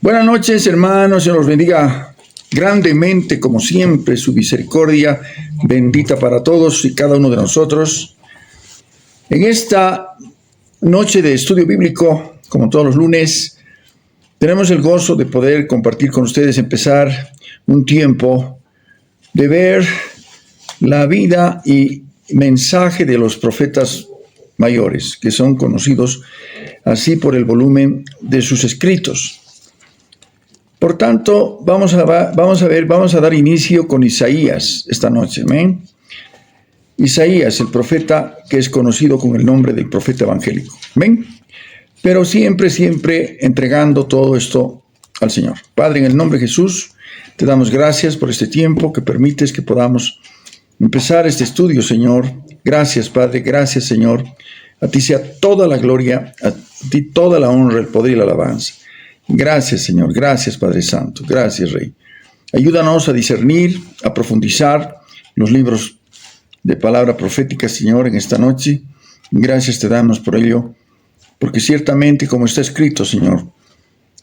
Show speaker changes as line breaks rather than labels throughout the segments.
Buenas noches, hermanos. Señor los bendiga grandemente, como siempre, su misericordia bendita para todos y cada uno de nosotros. En esta noche de estudio bíblico, como todos los lunes, tenemos el gozo de poder compartir con ustedes, empezar un tiempo de ver la vida y mensaje de los profetas mayores, que son conocidos así por el volumen de sus escritos. Por tanto, vamos a dar inicio con Isaías esta noche. ¿Amén? Isaías, el profeta que es conocido con el nombre del profeta evangélico. ¿Amén? Pero siempre entregando todo esto al Señor. Padre, en el nombre de Jesús, te damos gracias por este tiempo que permites que podamos empezar este estudio, Señor. Gracias, Padre, gracias, Señor. A ti sea toda la gloria, a ti toda la honra, el poder y la alabanza. Gracias, Señor. Gracias, Padre Santo. Gracias, Rey. Ayúdanos a discernir, a profundizar los libros de palabra profética, Señor, en esta noche. Gracias te damos por ello, porque ciertamente, como está escrito, Señor,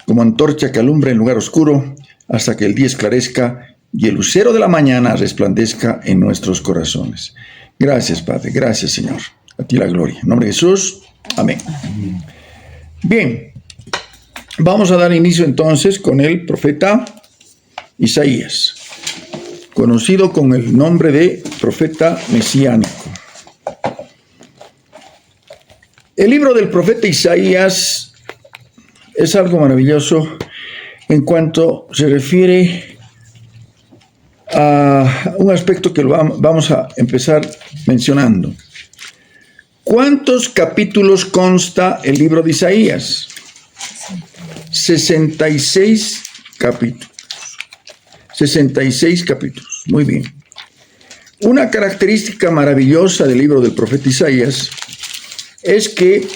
como antorcha que alumbra en lugar oscuro, hasta que el día esclarezca y el lucero de la mañana resplandezca en nuestros corazones. Gracias, Padre. Gracias, Señor. A ti la gloria. En nombre de Jesús. Amén. Bien. Vamos a dar inicio entonces con el profeta Isaías, conocido con el nombre de profeta mesiánico. El libro del profeta Isaías es algo maravilloso en cuanto se refiere a un aspecto que vamos a empezar mencionando. ¿Cuántos capítulos consta el libro de Isaías? 66 capítulos. 66 capítulos. Muy bien. Una característica maravillosa del libro del profeta Isaías es que,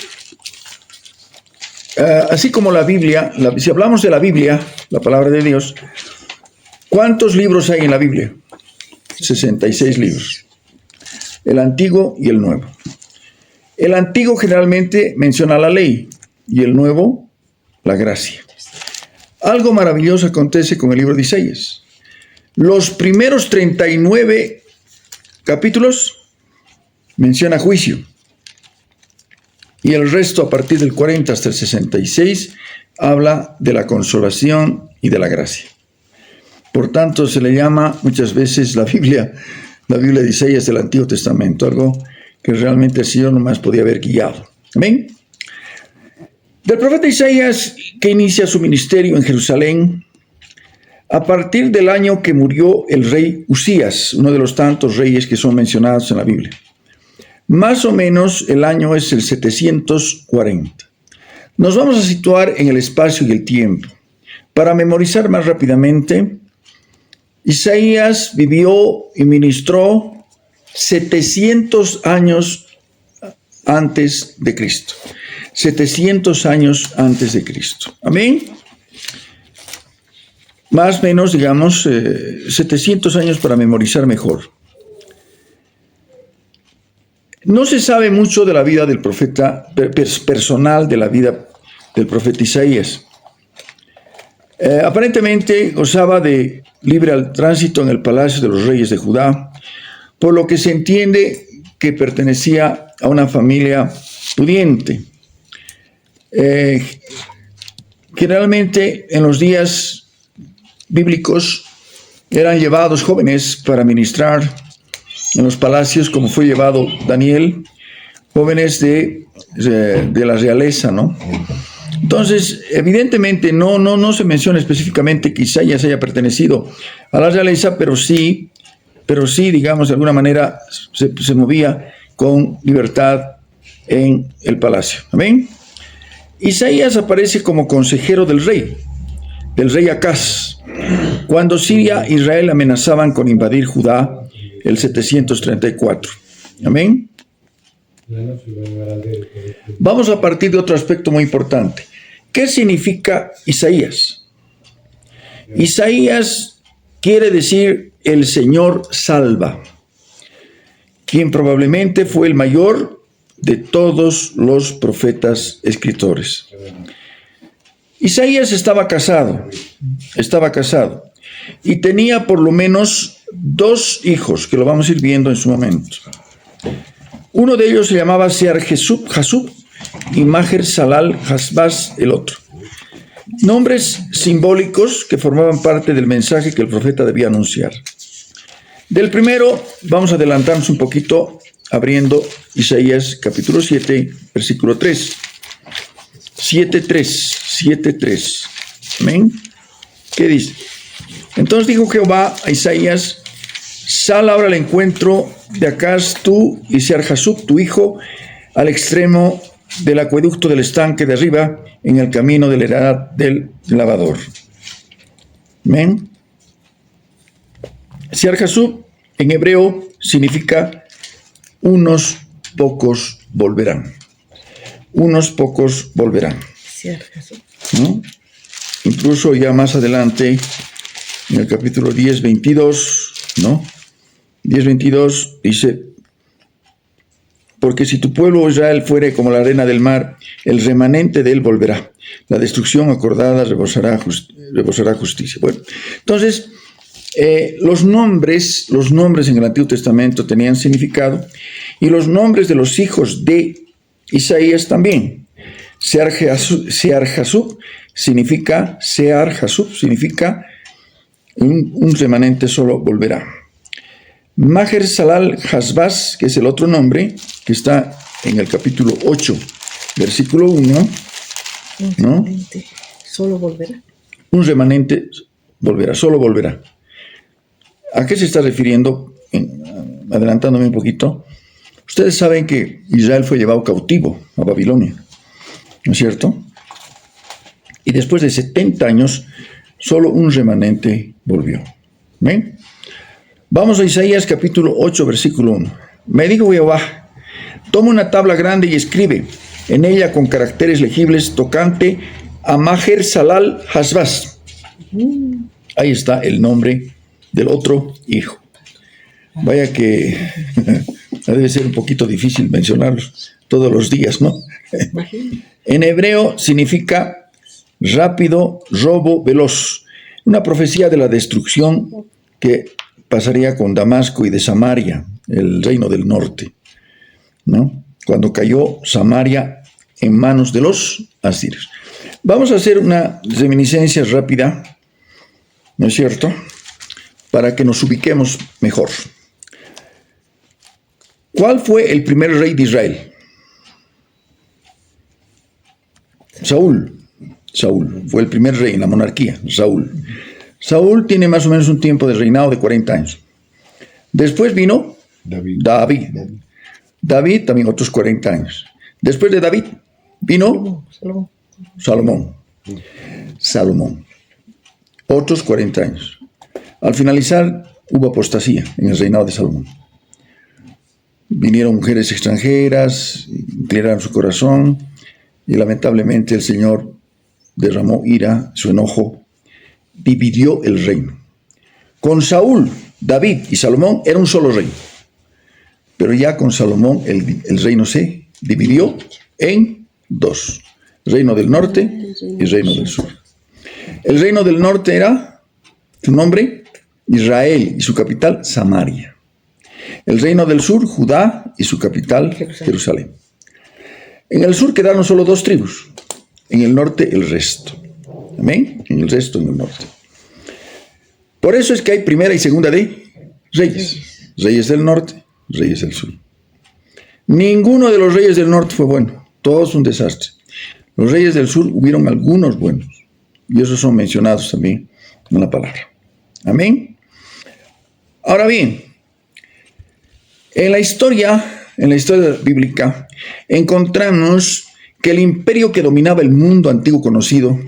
así como la Biblia, si hablamos de la Biblia, la palabra de Dios, ¿cuántos libros hay en la Biblia? 66 libros. El Antiguo y el Nuevo. El Antiguo generalmente menciona la ley y el Nuevo la gracia. Algo maravilloso acontece con el libro de Isaías. Los primeros 39 capítulos menciona juicio. Y el resto, a partir del 40 hasta el 66, habla de la consolación y de la gracia. Por tanto, se le llama muchas veces la Biblia de Isaías del Antiguo Testamento, algo que realmente el Señor nomás podía haber guiado. Amén. Del profeta Isaías, que inicia su ministerio en Jerusalén, a partir del año que murió el rey Usías, uno de los tantos reyes que son mencionados en la Biblia. Más o menos el año es el 740. Nos vamos a situar en el espacio y el tiempo. Para memorizar más rápidamente, Isaías vivió y ministró 700 años antes de Cristo. 700 años antes de Cristo. Amén. Más o menos, digamos, 700 años para memorizar mejor. No se sabe mucho de la vida del profeta, personal de la vida del profeta Isaías. Aparentemente gozaba de libre tránsito en el palacio de los reyes de Judá, por lo que se entiende que pertenecía a una familia pudiente. Generalmente en los días bíblicos eran llevados jóvenes para ministrar en los palacios, como fue llevado Daniel, jóvenes de la realeza, ¿no? Entonces, evidentemente no se menciona específicamente que Isaías haya pertenecido a la realeza, pero sí, digamos, de alguna manera se movía con libertad en el palacio. Amén. Isaías aparece como consejero del rey Acaz, cuando Siria e Israel amenazaban con invadir Judá el 734. Amén. Vamos a partir de otro aspecto muy importante. ¿Qué significa Isaías? Isaías quiere decir el Señor salva, quien probablemente fue el mayor de todos los profetas escritores. Isaías estaba casado, y tenía por lo menos 2 hijos, que lo vamos a ir viendo en su momento. Uno de ellos se llamaba Sear-Jasub y Maher-Salal-Hasbaz el otro. Nombres simbólicos que formaban parte del mensaje que el profeta debía anunciar. Del primero, vamos a adelantarnos un poquito abriendo Isaías capítulo 7, versículo 3. 7:3. Amén. ¿Qué dice? Entonces dijo Jehová a Isaías: sal ahora al encuentro de Acaz tú y Sear-Jasub tu hijo al extremo del acueducto del estanque de arriba, en el camino de la edad del lavador. Amén. Sear-Jasub en hebreo significa unos pocos volverán. Unos pocos volverán. ¿No? Incluso ya más adelante, en el capítulo 10:22, ¿no? 10:22 dice: porque si tu pueblo Israel fuere como la arena del mar, el remanente de él volverá. La destrucción acordada rebosará justicia. Bueno, entonces, los nombres en el Antiguo Testamento tenían significado, y los nombres de los hijos de Isaías también. Sear-Jasub significa un remanente solo volverá. Maher-Salal-Hasbaz, que es el otro nombre, que está en el capítulo 8, versículo 1, ¿no?
Solo volverá.
Un remanente volverá, solo volverá. ¿A qué se está refiriendo? Adelantándome un poquito. Ustedes saben que Israel fue llevado cautivo a Babilonia, ¿no es cierto? Y después de 70 años, solo un remanente volvió. ¿Ven? Vamos a Isaías capítulo 8, versículo 1. Me dijo Jehová: toma una tabla grande y escribe en ella con caracteres legibles tocante a Maher-Salal-Hasbaz. Ahí está el nombre del otro hijo. Vaya que debe ser un poquito difícil mencionarlos todos los días, ¿no? En hebreo significa rápido, robo, veloz. Una profecía de la destrucción que pasaría con Damasco y de Samaria, el reino del norte, ¿no? Cuando cayó Samaria en manos de los asirios. Vamos a hacer una reminiscencia rápida, ¿no es cierto?, para que nos ubiquemos mejor. ¿Cuál fue el primer rey de Israel? Saúl fue el primer rey en la monarquía, Saúl tiene más o menos un tiempo de reinado de 40 años. Después vino David también otros 40 años. Después de David vino Salomón. Otros 40 años. Al finalizar hubo apostasía en el reinado de Salomón. Vinieron mujeres extranjeras, inclinaron su corazón, y lamentablemente el Señor derramó ira, su enojo, dividió el reino. Con Saúl, David y Salomón era un solo reino. Pero ya con Salomón el reino se dividió en 2. Reino del norte y reino del sur. El reino del norte era, su nombre, Israel, y su capital, Samaria. El reino del sur, Judá, y su capital, Jerusalén. En el sur quedaron solo 2 tribus. En el norte, el resto. Amén. En el resto, en el norte. Por eso es que hay primera y segunda de reyes. Reyes del norte, reyes del sur. Ninguno de los reyes del norte fue bueno. Todos un desastre. Los reyes del sur hubieron algunos buenos. Y esos son mencionados también en la palabra. Amén. Ahora bien, en la historia bíblica, encontramos que el imperio que dominaba el mundo antiguo conocido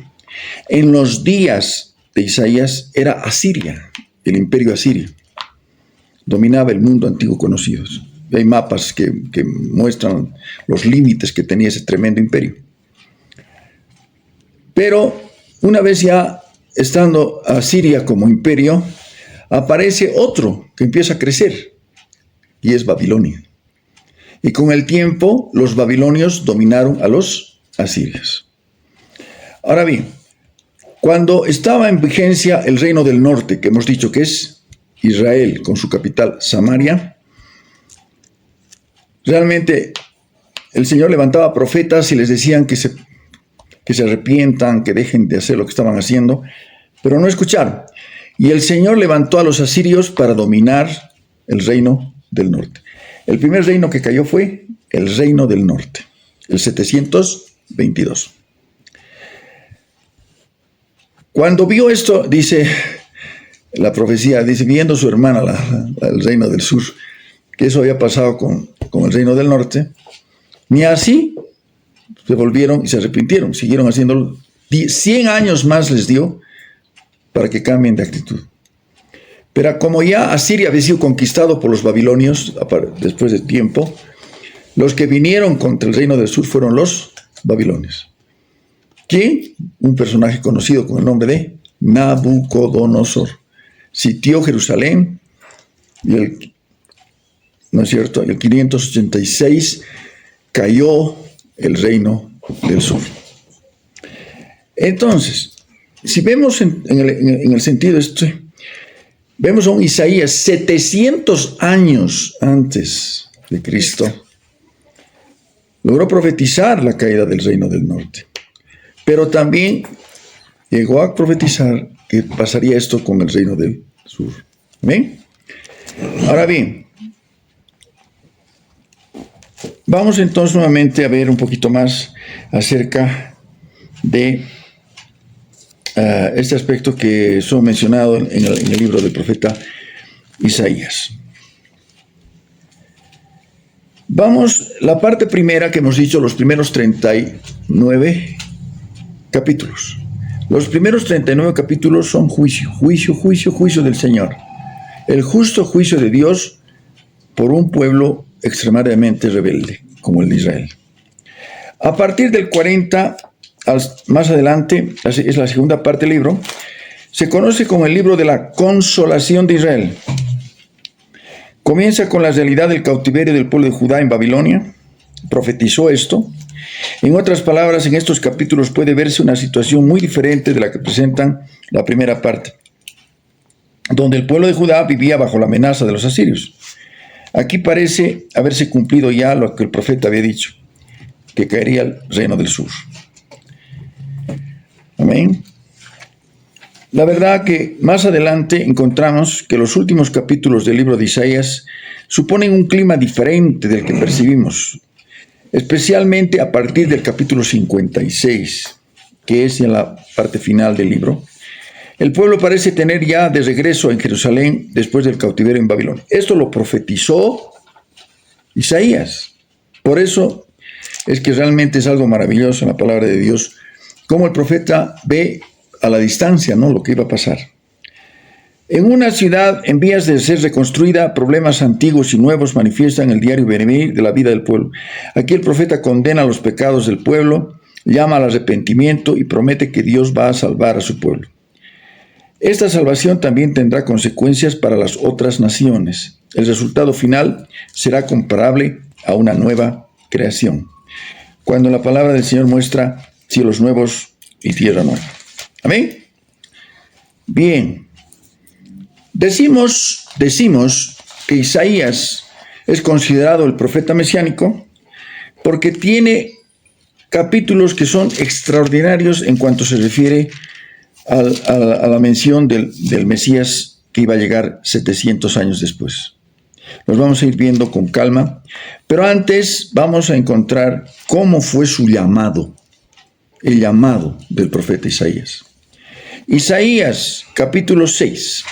en los días de Isaías era Asiria, el imperio asirio. Dominaba el mundo antiguo conocido. Hay mapas que muestran los límites que tenía ese tremendo imperio. Pero una vez ya estando Asiria como imperio, aparece otro que empieza a crecer, y es Babilonia. Y con el tiempo, los babilonios dominaron a los asirios. Ahora bien, Cuando estaba en vigencia el reino del norte, que hemos dicho que es Israel, con su capital Samaria, realmente el Señor levantaba profetas y les decían que se arrepientan, que dejen de hacer lo que estaban haciendo, pero no escucharon. Y el Señor levantó a los asirios para dominar el reino del norte. El primer reino que cayó fue el reino del norte, el 722. Cuando vio esto, dice la profecía, dice, viendo su hermana, el reino del sur, que eso había pasado con el reino del norte, ni así se volvieron y se arrepintieron, siguieron haciéndolo. 100 años más les dio para que cambien de actitud. Pero como ya Asiria había sido conquistado por los babilonios después de tiempo, los que vinieron contra el reino del sur fueron los babilonios. ¿Quién? Un personaje conocido con el nombre de Nabucodonosor. Sitió Jerusalén y ¿no es cierto? El 586 cayó el reino del sur. Entonces, si vemos en el sentido este, vemos a un Isaías 700 años antes de Cristo, logró profetizar la caída del reino del norte, pero también llegó a profetizar que pasaría esto con el reino del sur. ¿Ven? Ahora bien, vamos entonces nuevamente a ver un poquito más acerca de este aspecto que son mencionado en el libro del profeta Isaías. Vamos, la parte primera que hemos dicho, los primeros 39 capítulos. Los primeros 39 capítulos son juicio del Señor. El justo juicio de Dios por un pueblo extremadamente rebelde, como el de Israel. A partir del 40, más adelante, es la segunda parte del libro, se conoce como el libro de la consolación de Israel. Comienza con la realidad del cautiverio del pueblo de Judá en Babilonia, profetizó esto. En otras palabras, en estos capítulos puede verse una situación muy diferente de la que presentan la primera parte, donde el pueblo de Judá vivía bajo la amenaza de los asirios. Aquí parece haberse cumplido ya lo que el profeta había dicho, que caería el reino del sur. Amén. La verdad que más adelante encontramos que los últimos capítulos del libro de Isaías suponen un clima diferente del que percibimos, especialmente a partir del capítulo 56, que es en la parte final del libro. El pueblo parece tener ya de regreso en Jerusalén después del cautiverio en Babilonia. Esto lo profetizó Isaías. Por eso es que realmente es algo maravilloso en la palabra de Dios, cómo el profeta ve a la distancia, ¿no?, lo que iba a pasar. En una ciudad en vías de ser reconstruida, problemas antiguos y nuevos manifiestan el diario venir de la vida del pueblo. Aquí el profeta condena los pecados del pueblo, llama al arrepentimiento y promete que Dios va a salvar a su pueblo. Esta salvación también tendrá consecuencias para las otras naciones. El resultado final será comparable a una nueva creación, cuando la palabra del Señor muestra cielos nuevos y tierra nueva. ¿Amén? Bien. Decimos que Isaías es considerado el profeta mesiánico porque tiene capítulos que son extraordinarios en cuanto se refiere a la mención del Mesías que iba a llegar 700 años después. Los vamos a ir viendo con calma, pero antes vamos a encontrar cómo fue su llamado, el llamado del profeta Isaías. Isaías capítulo 6.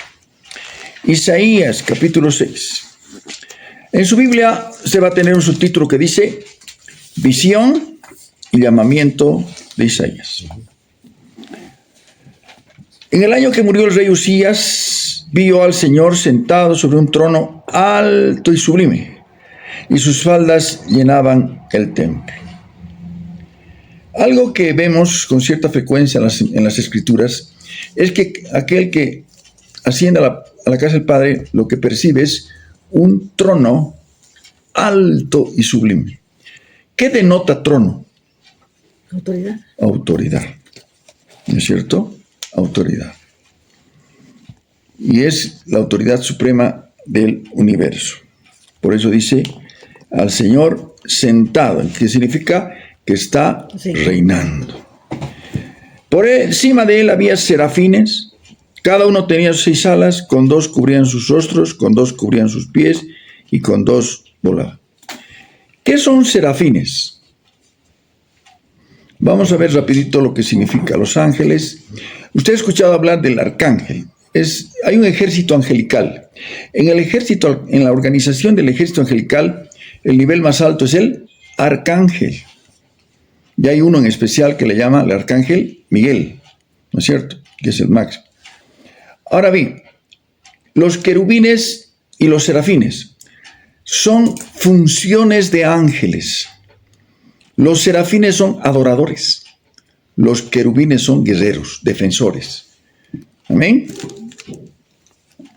Isaías capítulo 6. En su Biblia se va a tener un subtítulo que dice Visión y llamamiento de Isaías. En el año que murió el rey Usías, vio al Señor sentado sobre un trono alto y sublime, y sus faldas llenaban el templo. Algo que vemos con cierta frecuencia en las Escrituras es que aquel que asciende a la casa del Padre, lo que percibe es un trono alto y sublime. ¿Qué denota trono?
Autoridad.
Autoridad. ¿No es cierto? autoridad. Y es la autoridad suprema del universo. Por eso dice al Señor sentado, que significa que está reinando. Por encima de él había serafines, cada uno tenía 6 alas, con 2 cubrían sus rostros, con 2 cubrían sus pies y con 2 volaban. ¿Qué son serafines? Vamos a ver rapidito lo que significa. Los ángeles. Usted ha escuchado hablar del arcángel. Hay un ejército angelical. En la organización del ejército angelical, el nivel más alto es el arcángel. Y hay uno en especial que le llama el arcángel Miguel, ¿no es cierto? Que es el máximo. Ahora bien, los querubines y los serafines son funciones de ángeles. Los serafines son adoradores. Los querubines son guerreros, defensores. ¿Amén?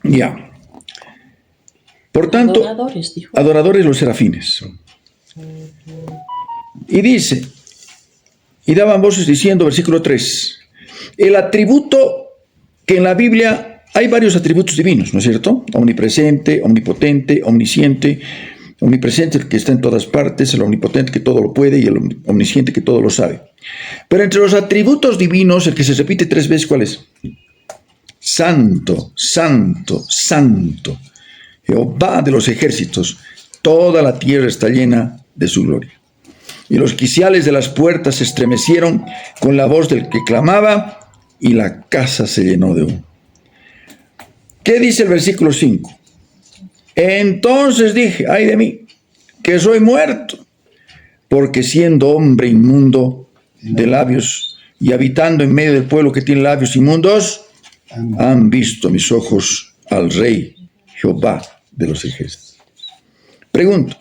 Ya. Por tanto, adoradores los serafines. Y dice, y daban voces diciendo, versículo 3, el atributo que en la Biblia hay varios atributos divinos, ¿no es cierto? Omnipresente, omnipotente, omnisciente. Omnipresente, el que está en todas partes, el omnipotente que todo lo puede y el omnisciente que todo lo sabe. Pero entre los atributos divinos, el que se repite 3 veces, ¿cuál es? Santo, santo, santo. Jehová de los ejércitos, toda la tierra está llena de su gloria. Y los quiciales de las puertas se estremecieron con la voz del que clamaba, y la casa se llenó de humo. ¿Qué dice el versículo 5? Entonces dije, ay de mí, que soy muerto, porque siendo hombre inmundo de labios y habitando en medio del pueblo que tiene labios inmundos, han visto mis ojos al Rey Jehová de los ejércitos. Pregunto,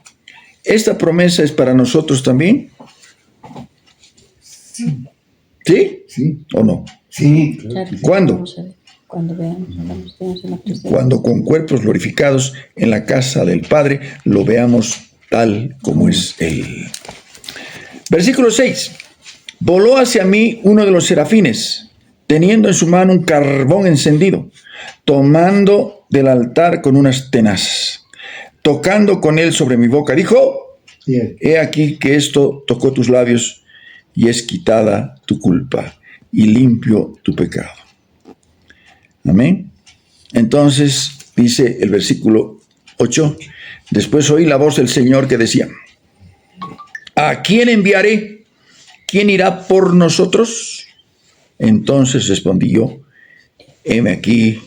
¿esta promesa es para nosotros también?
Sí.
¿Sí?
Sí.
¿O no?
Sí.
¿Cuándo?
Cuando veamos en la presencia.
Cuando con cuerpos glorificados en la casa del Padre lo veamos tal como es Él. Versículo 6. Voló hacia mí uno de los serafines, teniendo en su mano un carbón encendido, tomando del altar con unas tenazas, tocando con él sobre mi boca, dijo, he aquí que esto tocó tus labios y es quitada tu culpa y limpio tu pecado. Amén. Entonces dice el versículo 8, después oí la voz del Señor que decía, ¿a quién enviaré? ¿Quién irá por nosotros? Entonces respondí yo, heme aquí,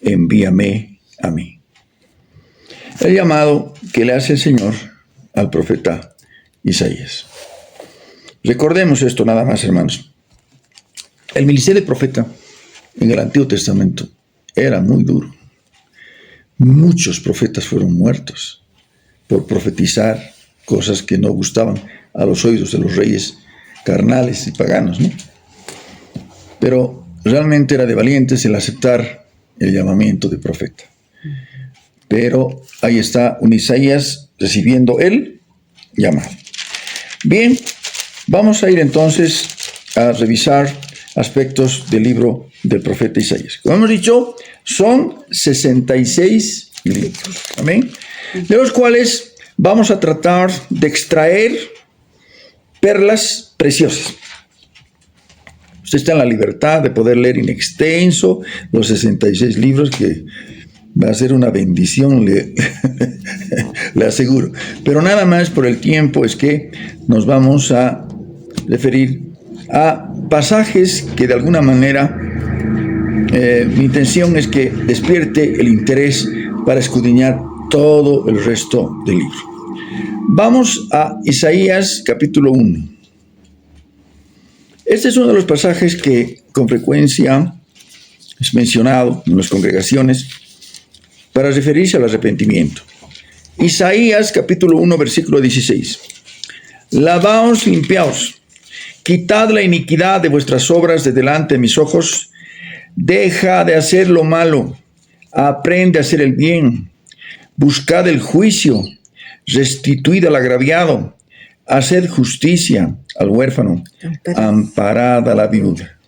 envíame a mí. El llamado que le hace el Señor al profeta Isaías. Recordemos esto nada más, hermanos. El ministerio de profeta en el Antiguo Testamento era muy duro. Muchos profetas fueron muertos por profetizar cosas que no gustaban a los oídos de los reyes carnales y paganos, ¿no? Pero realmente era de valientes el aceptar el llamamiento de profeta. Pero ahí está un Isaías recibiendo el llamado. Bien, vamos a ir entonces a revisar aspectos del libro del profeta Isaías. Como hemos dicho, son 66 libros, amén, de los cuales vamos a tratar de extraer perlas preciosas. Usted está en la libertad de poder leer in extenso los 66 libros, que va a ser una bendición, le aseguro. Pero nada más por el tiempo es que nos vamos a referir a pasajes que de alguna manera mi intención es que despierte el interés para escudriñar todo el resto del libro. Vamos a Isaías capítulo 1. Este es uno de los pasajes que con frecuencia es mencionado en las congregaciones para referirse al arrepentimiento. Isaías capítulo 1 versículo 16. Lavaos, limpiaos, quitad la iniquidad de vuestras obras de delante de mis ojos, deja de hacer lo malo, aprende a hacer el bien, buscad el juicio, restituid al agraviado, haced justicia al huérfano, amparad a la viuda.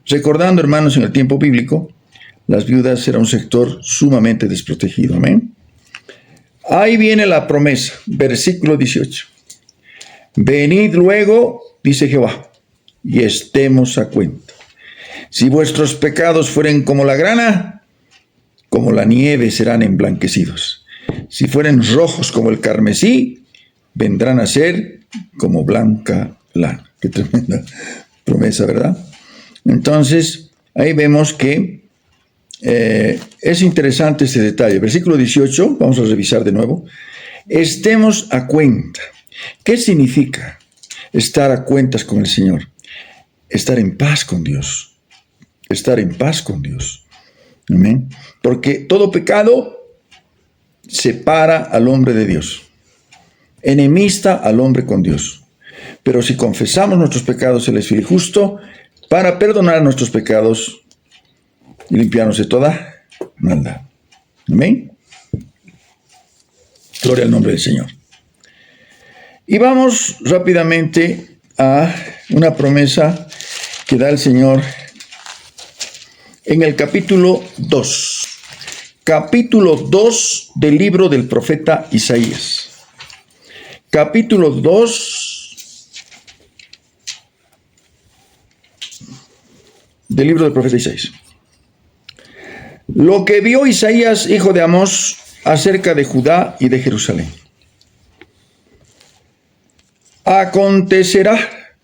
Recordando, hermanos, en el tiempo bíblico, las viudas eran un sector sumamente desprotegido. Amén. Ahí viene la promesa, versículo 18. Venid luego, dice Jehová, y estemos a cuenta. Si vuestros pecados fueren como la grana, como la nieve serán emblanquecidos. Si fueren rojos como el carmesí, vendrán a ser como blanca lana. Qué tremenda promesa, ¿verdad? Entonces, ahí vemos que es interesante este detalle. Versículo 18, vamos a revisar de nuevo. Estemos a cuenta. ¿Qué significa estar a cuentas con el Señor? Estar en paz con Dios. Estar en paz con Dios. Amén. Porque todo pecado separa al hombre de Dios. Enemista al hombre con Dios. Pero si confesamos nuestros pecados, Él es fiel y justo para perdonar nuestros pecados y limpiarnos de toda maldad. Amén. Gloria al nombre del Señor. Y vamos rápidamente a una promesa que da el Señor en el capítulo 2. Capítulo 2 del libro del profeta Isaías. Capítulo 2 del libro del profeta Isaías. Lo que vio Isaías, hijo de Amós, acerca de Judá y de Jerusalén. Acontecerá,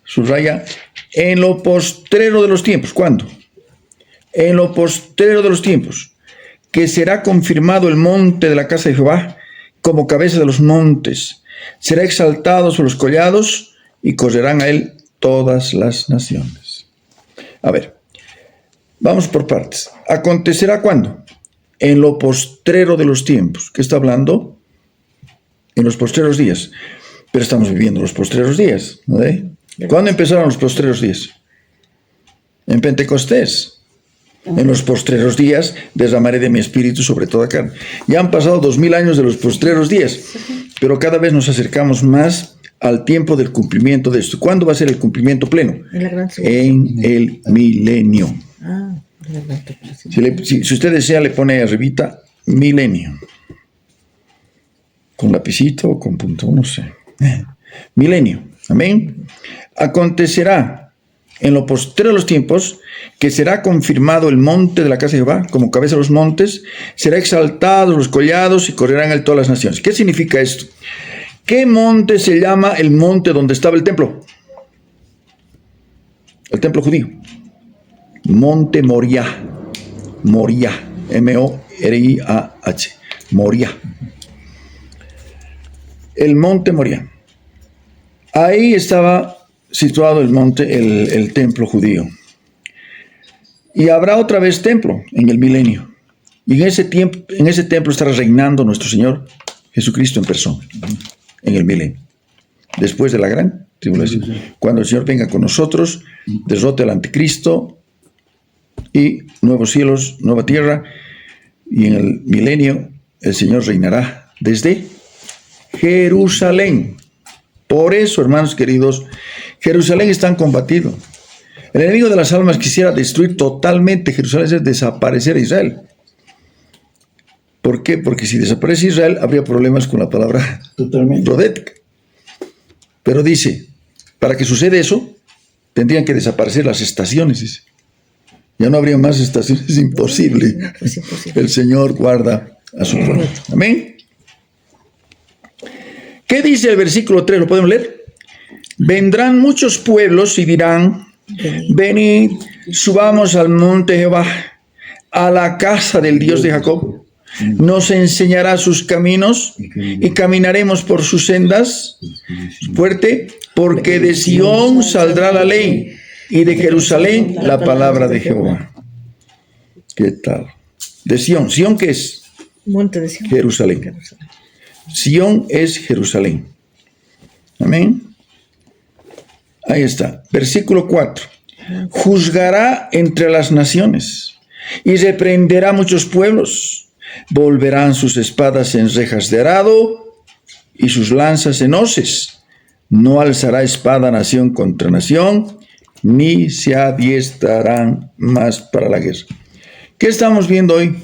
subraya, en lo postrero de los tiempos. ¿Cuándo? En lo postrero de los tiempos, que será confirmado el monte de la casa de Jehová como cabeza de los montes. Será exaltado sobre los collados y correrán a él todas las naciones. A ver, vamos por partes. ¿Acontecerá cuándo? En lo postrero de los tiempos. ¿Qué está hablando? En los postreros días. Pero estamos viviendo los postreros días, ¿no? ¿Cuándo empezaron los postreros días? En Pentecostés. En los postreros días derramaré de mi espíritu sobre toda carne. Ya han pasado 2000 años de los postreros días, pero cada vez nos acercamos más al tiempo del cumplimiento de esto. ¿Cuándo va a ser el cumplimiento pleno? En el milenio. Si usted desea, le pone arribita milenio. Con lapicito o con punto, no sé. Milenio. Amén. Acontecerá en lo postrero de los tiempos que será confirmado el monte de la casa de Jehová como cabeza de los montes, será exaltado los collados y correrán a él todas las naciones. ¿Qué significa esto? ¿Qué monte se llama el monte donde estaba el templo? El templo judío. Monte Moriah. Moriah. M-O-R-I-A-H. Moriah. El monte Moriah. Ahí estaba situado el monte, el templo judío. Y habrá otra vez templo en el milenio. Y en ese templo estará reinando nuestro Señor Jesucristo en persona. En el milenio. Después de la gran tribulación. Cuando el Señor venga con nosotros, derrote al anticristo y nuevos cielos, nueva tierra. Y en el milenio el Señor reinará desde Jerusalén. Por eso, hermanos queridos, Jerusalén es tan combatido. El enemigo de las almas quisiera destruir totalmente Jerusalén, es desaparecer a Israel. ¿Por qué? Porque si desaparece Israel, habría problemas con la palabra profética. Pero dice, para que suceda eso, tendrían que desaparecer las estaciones. Dice. Ya no habría más estaciones, es imposible. El Señor guarda a su pueblo. Amén. ¿Qué dice el versículo 3? ¿Lo podemos leer? Vendrán muchos pueblos y dirán, venid, subamos al monte Jehová, a la casa del Dios de Jacob. Nos enseñará sus caminos y caminaremos por sus sendas. Fuerte, porque de Sión saldrá la ley y de Jerusalén la palabra de Jehová. ¿Qué tal? De Sión. ¿Sión qué es?
Monte de Sión.
Jerusalén. Sión es Jerusalén. Amén. Ahí está. Versículo 4. Juzgará entre las naciones y reprenderá muchos pueblos. Volverán sus espadas en rejas de arado y sus lanzas en hoces. No alzará espada nación contra nación ni se adiestrarán más para la guerra. ¿Qué estamos viendo hoy?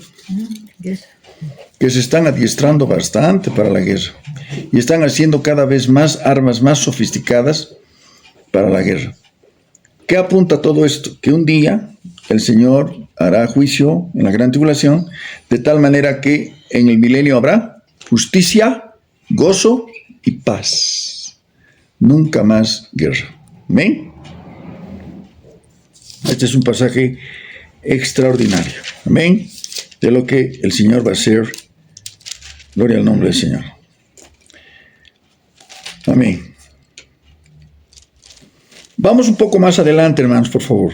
Que se están adiestrando bastante para la guerra y están haciendo cada vez más armas más sofisticadas para la guerra. ¿Qué apunta todo esto? Que un día el Señor hará juicio en la gran tribulación, de tal manera que en el milenio habrá justicia, gozo y paz. Nunca más guerra. ¿Amén? Este es un pasaje extraordinario. Amén. De lo que el Señor va a hacer. Gloria al nombre del Señor. Amén. Vamos un poco más adelante, hermanos, por favor.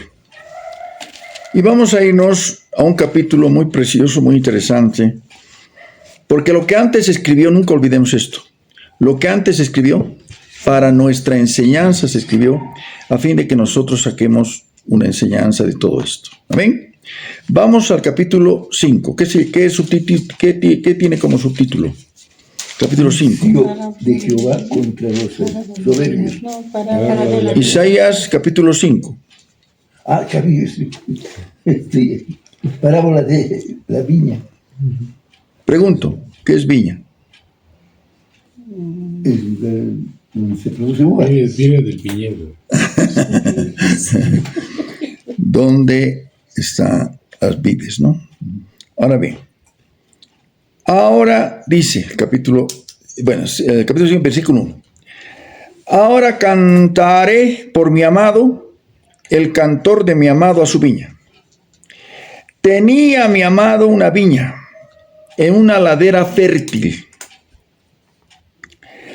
Y vamos a irnos a un capítulo muy precioso, muy interesante. Porque lo que antes escribió, nunca olvidemos esto. Lo que antes escribió, para nuestra enseñanza se escribió, a fin de que nosotros saquemos una enseñanza de todo esto. Amén. Vamos al capítulo 5. ¿Qué tiene como subtítulo? Capítulo 5.
De Jehová contra los soberbios.
Isaías, capítulo 5.
Capítulo. Parábola de la viña.
Pregunto, ¿qué es viña?
Donde se produce uva.
Viene del viñedo.
¿Dónde están las vides, no? Ahora bien. Ahora dice el capítulo 5, versículo 1. Ahora cantaré por mi amado, el cantor de mi amado a su viña. Tenía mi amado una viña en una ladera fértil.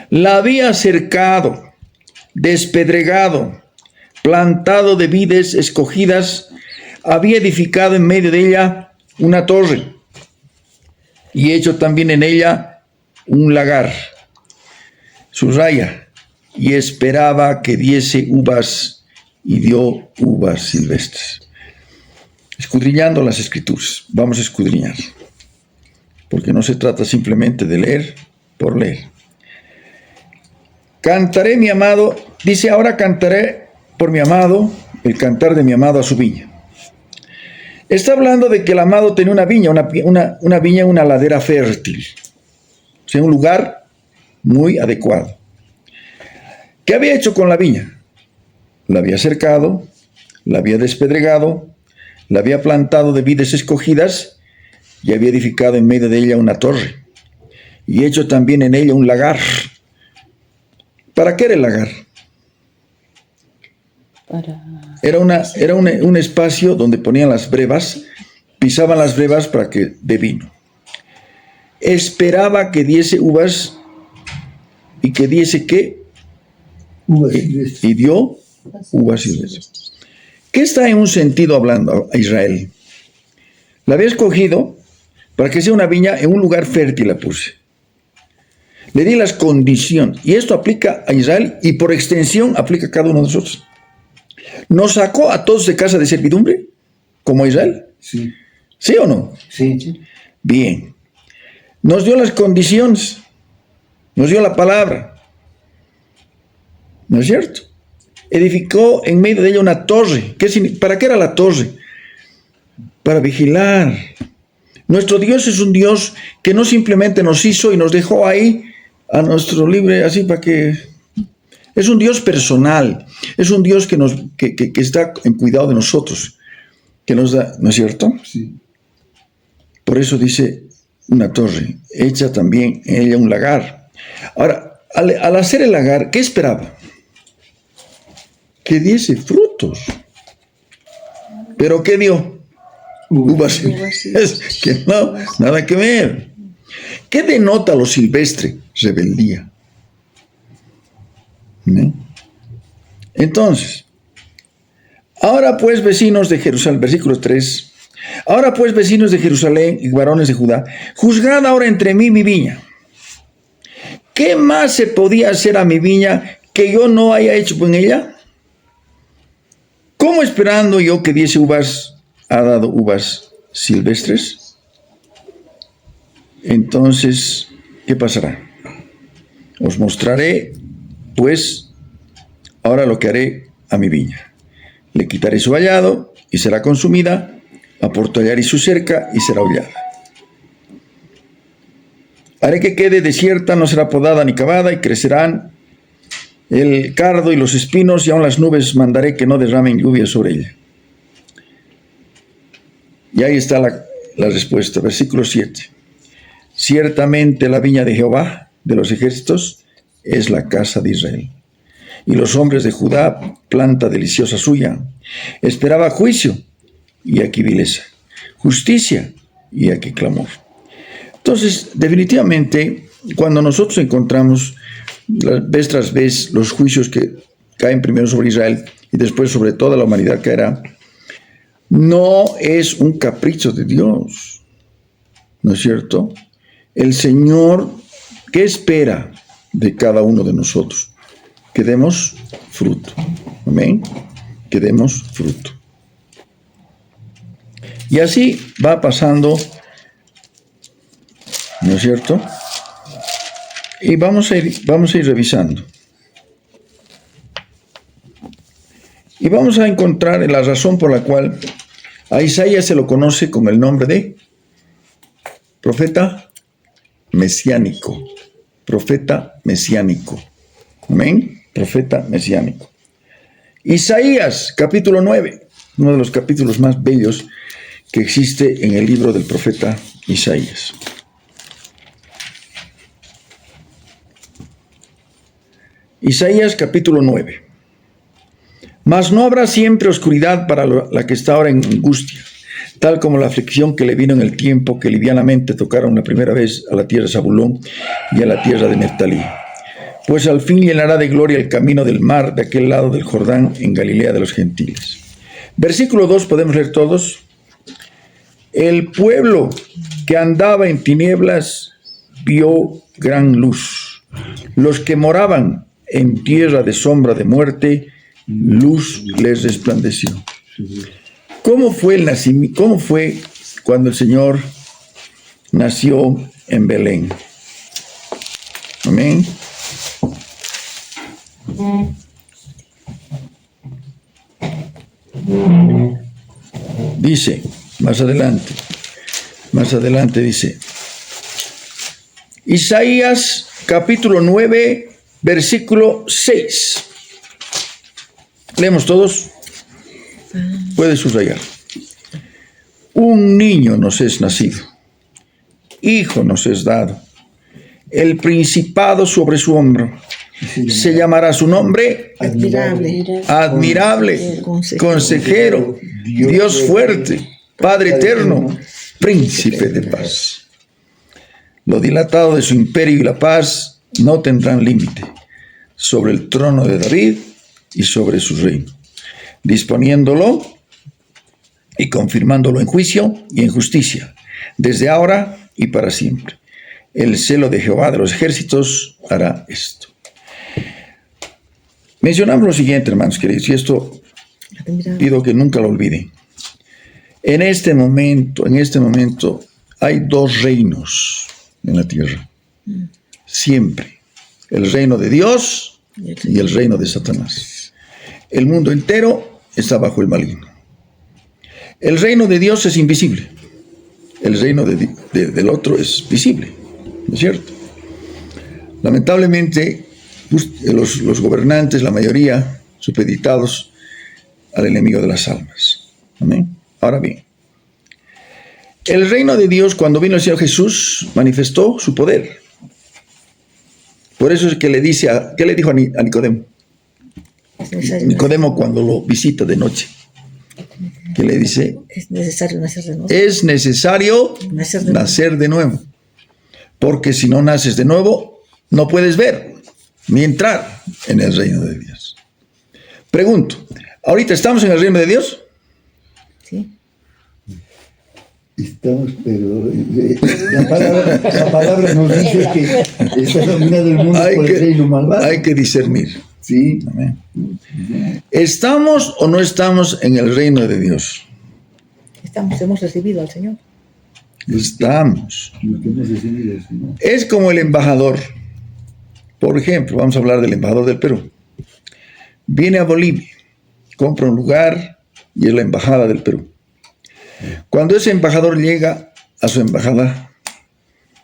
La había cercado, despedregado, plantado de vides escogidas, había edificado en medio de ella una torre y hecho también en ella un lagar, subraya, y esperaba que diese uvas y dio uvas silvestres. Escudriñando las escrituras, vamos a escudriñar, porque no se trata simplemente de leer por leer. Cantaré mi amado, dice, ahora cantaré por mi amado, el cantar de mi amado a su viña. Está hablando de que el amado tenía una viña, una viña, una ladera fértil, o sea, un lugar muy adecuado. ¿Qué había hecho con la viña? La había cercado, la había despedregado, la había plantado de vides escogidas y había edificado en medio de ella una torre y hecho también en ella un lagar. ¿Para qué era el lagar? Era un espacio donde ponían las brevas, pisaban las brevas para que de vino. Esperaba que diese uvas y que diese ¿qué?
Uvas silvestres.
Y dio uvas silvestres. ¿Qué está en un sentido hablando a Israel? La había escogido para que sea una viña en un lugar fértil, la puse. Le di las condiciones, y esto aplica a Israel y por extensión aplica a cada uno de nosotros. ¿Nos sacó a todos de casa de servidumbre, como a Israel?
Sí.
¿Sí o no?
Sí.
Bien. Nos dio las condiciones, nos dio la palabra, ¿no es cierto? Edificó en medio de ella una torre. ¿Para qué era la torre? Para vigilar. Nuestro Dios es un Dios que no simplemente nos hizo y nos dejó ahí a nuestro libre, así para que... Es un Dios personal, es un Dios que está en cuidado de nosotros, que nos da, ¿no es cierto?
Sí.
Por eso dice una torre, hecha también en ella un lagar. Ahora, al hacer el lagar, ¿qué esperaba? Que diese frutos. ¿Pero qué dio? Uvas. Es que no, nada que ver. ¿Qué denota lo silvestre? Rebeldía. ¿No? Entonces, ahora pues vecinos de Jerusalén, versículo 3, ahora pues vecinos de Jerusalén y varones de Judá, juzgad ahora entre mí mi viña. ¿Qué más se podía hacer a mi viña que yo no haya hecho en ella? ¿Cómo esperando yo que diese uvas, ha dado uvas silvestres? Entonces, ¿qué pasará? Os mostraré, pues, ahora lo que haré a mi viña. Le quitaré su vallado y será consumida, aportallaré su cerca y será hollada. Haré que quede desierta, no será podada ni cavada, y crecerán el cardo y los espinos, y aun las nubes mandaré que no derramen lluvia sobre ella. Y ahí está la respuesta, versículo 7. Ciertamente la viña de Jehová, de los ejércitos, es la casa de Israel. Y los hombres de Judá, planta deliciosa suya. Esperaba juicio, y aquí vileza. Justicia, y aquí clamor. Entonces, definitivamente, cuando nosotros encontramos vez tras vez los juicios que caen primero sobre Israel y después sobre toda la humanidad caerá, no es un capricho de Dios, ¿no es cierto? El Señor, ¿qué espera de cada uno de nosotros? Que demos fruto. Amén. Que demos fruto. Y así va pasando, ¿no es cierto? Y vamos a ir revisando. Y vamos a encontrar la razón por la cual a Isaías se lo conoce con el nombre de profeta mesiánico. Profeta mesiánico. Amén. Profeta mesiánico. Isaías, capítulo 9, uno de los capítulos más bellos que existe en el libro del profeta Isaías. Isaías capítulo 9. Mas no habrá siempre oscuridad para la que está ahora en angustia, tal como la aflicción que le vino en el tiempo que livianamente tocaron la primera vez a la tierra de Zabulón y a la tierra de Neftalí. Pues al fin llenará de gloria el camino del mar de aquel lado del Jordán en Galilea de los gentiles. Versículo 2, podemos leer todos. El pueblo que andaba en tinieblas vio gran luz. Los que moraban en tierra de sombra de muerte, luz les resplandeció. ¿Cómo fue el nacimiento? ¿Cómo fue cuando el Señor nació en Belén? Amén. Dice, más adelante dice, Isaías capítulo 9, versículo 6. Leemos todos. Puede subrayar. Un niño nos es nacido, hijo nos es dado, el principado sobre su hombro. Se llamará su nombre admirable, consejero, Dios fuerte, Padre eterno, príncipe de paz. Lo dilatado de su imperio y la paz no tendrán límite sobre el trono de David y sobre su reino, disponiéndolo y confirmándolo en juicio y en justicia, desde ahora y para siempre. El celo de Jehová de los ejércitos hará esto. Mencionamos lo siguiente, hermanos queridos, y esto pido que nunca lo olviden. En este momento, hay dos reinos en la tierra. Siempre. El reino de Dios y el reino de Satanás. El mundo entero está bajo el maligno. El reino de Dios es invisible. El reino del otro es visible. ¿No es cierto? Lamentablemente, los gobernantes, la mayoría, supeditados al enemigo de las almas. Amén. Ahora bien, el reino de Dios, cuando vino el Señor Jesús, manifestó su poder. Por eso es que ¿qué le dijo a Nicodemo? Nicodemo cuando lo visita de noche. ¿Qué le dice?
Es necesario nacer de nuevo.
Es necesario nacer de nuevo. Porque si no naces de nuevo, no puedes ver ni entrar en el reino de Dios. Pregunto, ¿ahorita estamos en el reino de Dios?
Sí.
Estamos, pero la palabra nos dice que está dominado el mundo por el reino malvado.
Hay que discernir.
Sí.
Amén. ¿Estamos o no estamos en el reino de Dios?
Hemos recibido al Señor.
Estamos.
Lo que hemos recibido, ¿no?
Es como el embajador. Por ejemplo, vamos a hablar del embajador del Perú. Viene a Bolivia compra un lugar y es la embajada del Perú. Cuando ese embajador llega a su embajada,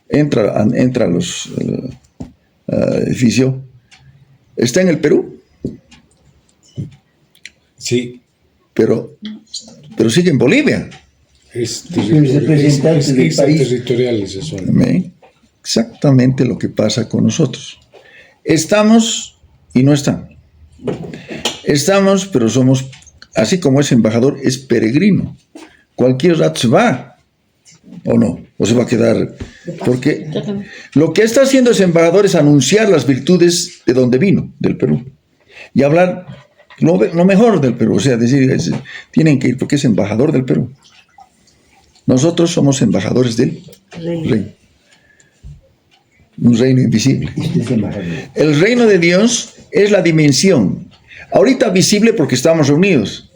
entra a los edificio, está en el Perú,
Sí,
pero sigue en Bolivia.
es
representante del país.
extraterritorial esa zona.
Amén. Exactamente lo que pasa con nosotros. Estamos y no están. Estamos, pero somos, así como ese embajador es peregrino. Cualquier rato se va, o no, o se va a quedar. Porque lo que está haciendo ese embajador es anunciar las virtudes de donde vino, del Perú. Y hablar lo mejor del Perú. O sea, decir, tienen que ir porque es embajador del Perú. Nosotros somos embajadores del reino. Un reino invisible.
Este es embajador.
El reino de Dios es la dimensión. Ahorita visible porque estamos reunidos.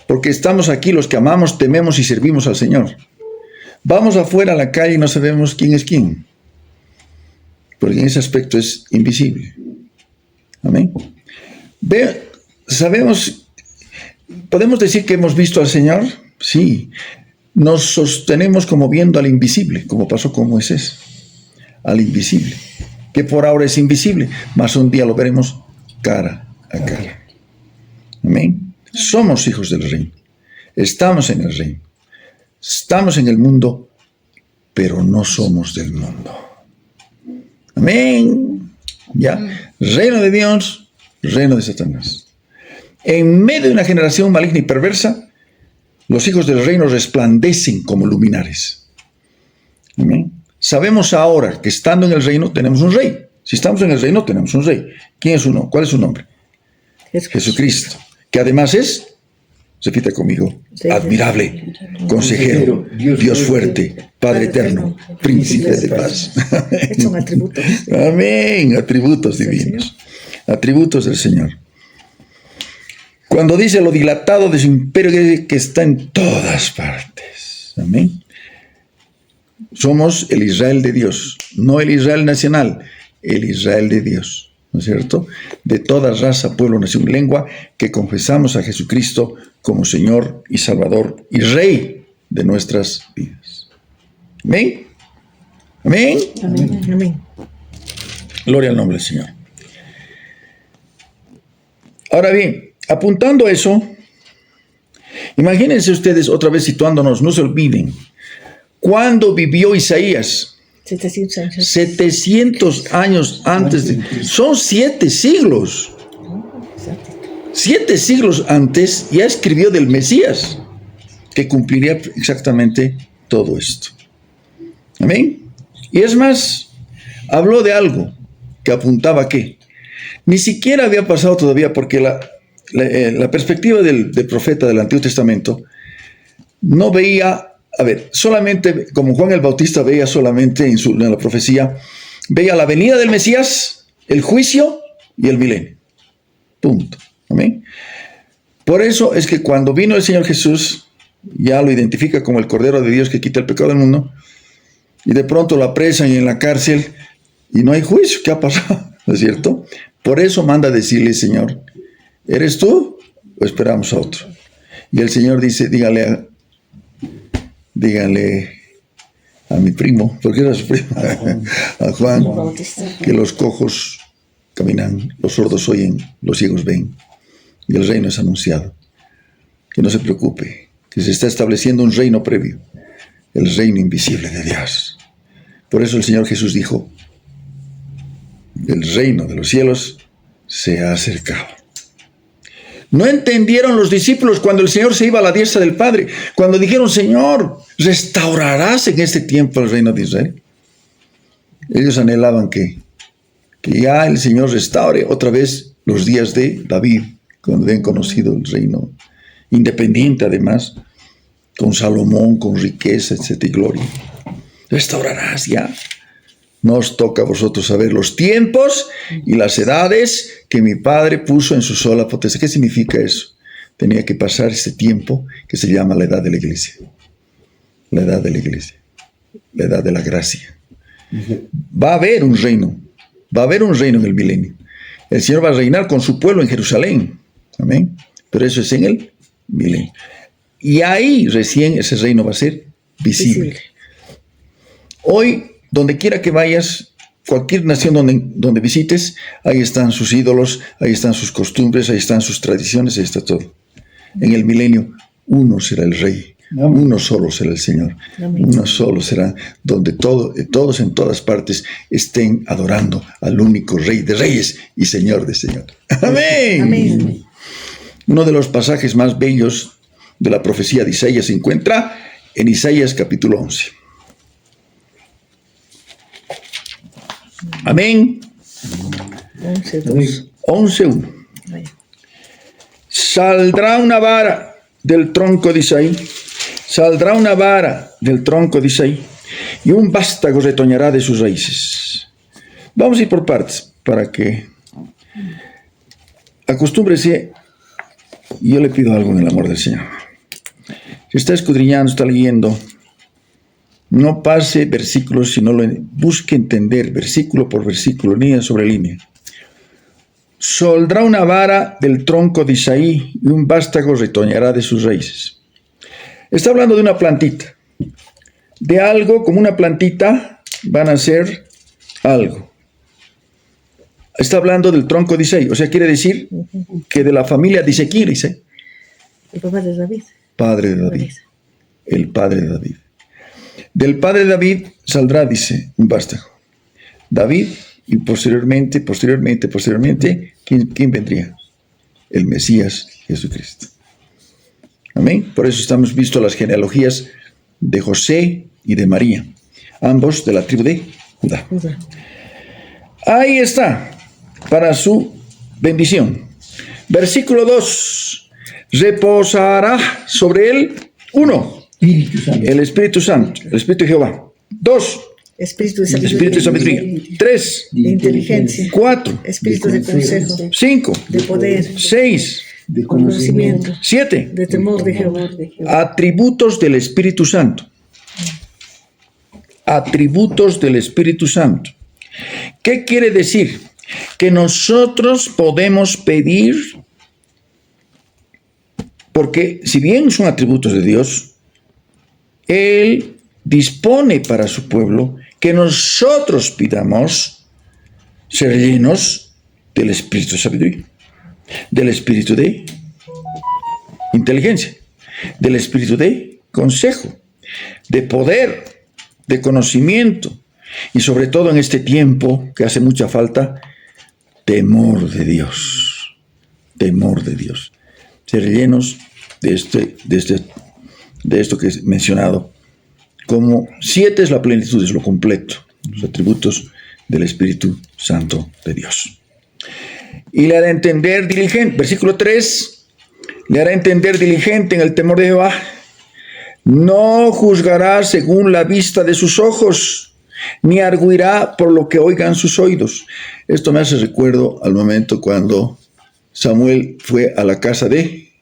Porque estamos aquí los que amamos, tememos y servimos al Señor. Vamos afuera a la calle y no sabemos quién es quién. Porque en ese aspecto es invisible. Amén. Sabemos, ¿podemos decir que hemos visto al Señor? Sí. Nos sostenemos como viendo al invisible, como pasó con Moisés. Al invisible, que por ahora es invisible, mas un día lo veremos cara a cara. Amén. Somos hijos del reino. Estamos en el reino. Estamos en el mundo, pero no somos del mundo. Amén. Ya. Reino de Dios, reino de Satanás. En medio de una generación maligna y perversa, los hijos del reino resplandecen como luminares. Amén. Sabemos ahora que estando en el reino tenemos un rey. Si estamos en el reino tenemos un rey. ¿Quién es su nombre? ¿Cuál es su nombre? Jesucristo. Que además es, repita conmigo, admirable, consejero, Dios fuerte, Padre eterno, príncipe de paz.
Son atributos.
Amén. Atributos divinos. Atributos del Señor. Cuando dice lo dilatado de su imperio que está en todas partes. Amén. Somos el Israel de Dios, no el Israel nacional, el Israel de Dios, ¿no es cierto? De toda raza, pueblo, nación y lengua, que confesamos a Jesucristo como Señor y Salvador y Rey de nuestras vidas. Amén. Amén.
Amén. Amén.
Gloria al nombre del Señor. Ahora bien, apuntando a eso, imagínense ustedes otra vez situándonos, no se olviden. ¿Cuándo vivió Isaías?
700 años.
700 años antes de... Son 7 siglos. 7 siglos antes ya escribió del Mesías, que cumpliría exactamente todo esto. Amén. Y es más, habló de algo que apuntaba a qué. Ni siquiera había pasado todavía, porque la perspectiva del profeta del Antiguo Testamento no veía... A ver, solamente como Juan el Bautista veía solamente en la profecía, veía la venida del Mesías, el juicio y el milenio. Punto. Amén. Por eso es que cuando vino el Señor Jesús, ya lo identifica como el Cordero de Dios que quita el pecado del mundo, y de pronto lo apresan en la cárcel y no hay juicio. ¿Qué ha pasado? ¿No es cierto? Por eso manda a decirle, Señor, ¿eres tú o esperamos a otro? Y el Señor dice, díganle a mi primo, porque era su primo, a Juan, que los cojos caminan, los sordos oyen, los ciegos ven, y el reino es anunciado. Que no se preocupe, que se está estableciendo un reino previo, el reino invisible de Dios. Por eso el Señor Jesús dijo, el reino de los cielos se ha acercado. No entendieron los discípulos cuando el Señor se iba a la diestra del Padre, cuando dijeron, Señor, ¿restaurarás en este tiempo el reino de Israel? Ellos anhelaban que ya el Señor restaure otra vez los días de David, cuando habían conocido el reino independiente, además, con Salomón, con riqueza, etcétera, y gloria. Restaurarás ya. No os toca a vosotros saber los tiempos y las edades que mi Padre puso en su sola potestad. ¿Qué significa eso? Tenía que pasar este tiempo que se llama la edad de la iglesia. La edad de la iglesia. La edad de la gracia. Va a haber un reino. Va a haber un reino en el milenio. El Señor va a reinar con su pueblo en Jerusalén. Amén. pero eso es en el milenio. Y ahí recién ese reino va a ser visible. Hoy, donde quiera que vayas, cualquier nación donde visites, ahí están sus ídolos, ahí están sus costumbres, ahí están sus tradiciones, ahí está todo. En el milenio, uno será el rey, uno solo será el Señor, uno solo será donde todos en todas partes estén adorando al único Rey de reyes y Señor de señores. ¡Amén!
Amén.
Uno de los pasajes más bellos de la profecía de Isaías se encuentra en Isaías capítulo 11. Amén.
11:2.
11:1. Saldrá una vara del tronco de Isaí, saldrá una vara del tronco de Isaí, y un vástago retoñará de sus raíces. Vamos a ir por partes, para que acostúmbrese. Yo le pido algo en el amor del Señor. Si está escudriñando, está leyendo, no pase versículos, sino busque entender versículo por versículo, línea sobre línea. Saldrá una vara del tronco de Isaí y un vástago retoñará de sus raíces. Está hablando de una plantita. De algo como una plantita van a ser algo. Está hablando del tronco de Isaí. O sea, quiere decir que de la familia de Ezequiel, Isaí.
El papá de David.
Padre de David. El padre de David. Del padre de David saldrá, dice, un vástago. David, y posteriormente, ¿quién vendría? El Mesías Jesucristo. Amén. Por eso estamos visto las genealogías de José y de María, ambos de la tribu de Judá. Ahí está, para su bendición. Versículo 2. Reposará sobre él, 1, el Espíritu Santo, el Espíritu de Jehová. 2,
Espíritu de
Espíritu de sabiduría. 3,
de inteligencia.
4,
Espíritu de consejo.
5,
De poder.
6,
de
Conocimiento.
7.
De temor de Jehová.
Atributos del Espíritu Santo. Atributos del Espíritu Santo. ¿Qué quiere decir? Que nosotros podemos pedir, porque si bien son atributos de Dios, Él dispone para su pueblo que nosotros pidamos ser llenos del Espíritu de sabiduría, del Espíritu de inteligencia, del Espíritu de consejo, de poder, de conocimiento, y sobre todo en este tiempo que hace mucha falta, temor de Dios. Temor de Dios. Ser llenos de esto que he mencionado. Como 7 es la plenitud, es lo completo. Los atributos del Espíritu Santo de Dios. Y le hará entender diligente. Versículo 3. Le hará entender diligente en el temor de Jehová. No juzgará según la vista de sus ojos, ni arguirá por lo que oigan sus oídos. Esto me hace recuerdo al momento cuando Samuel fue a la casa de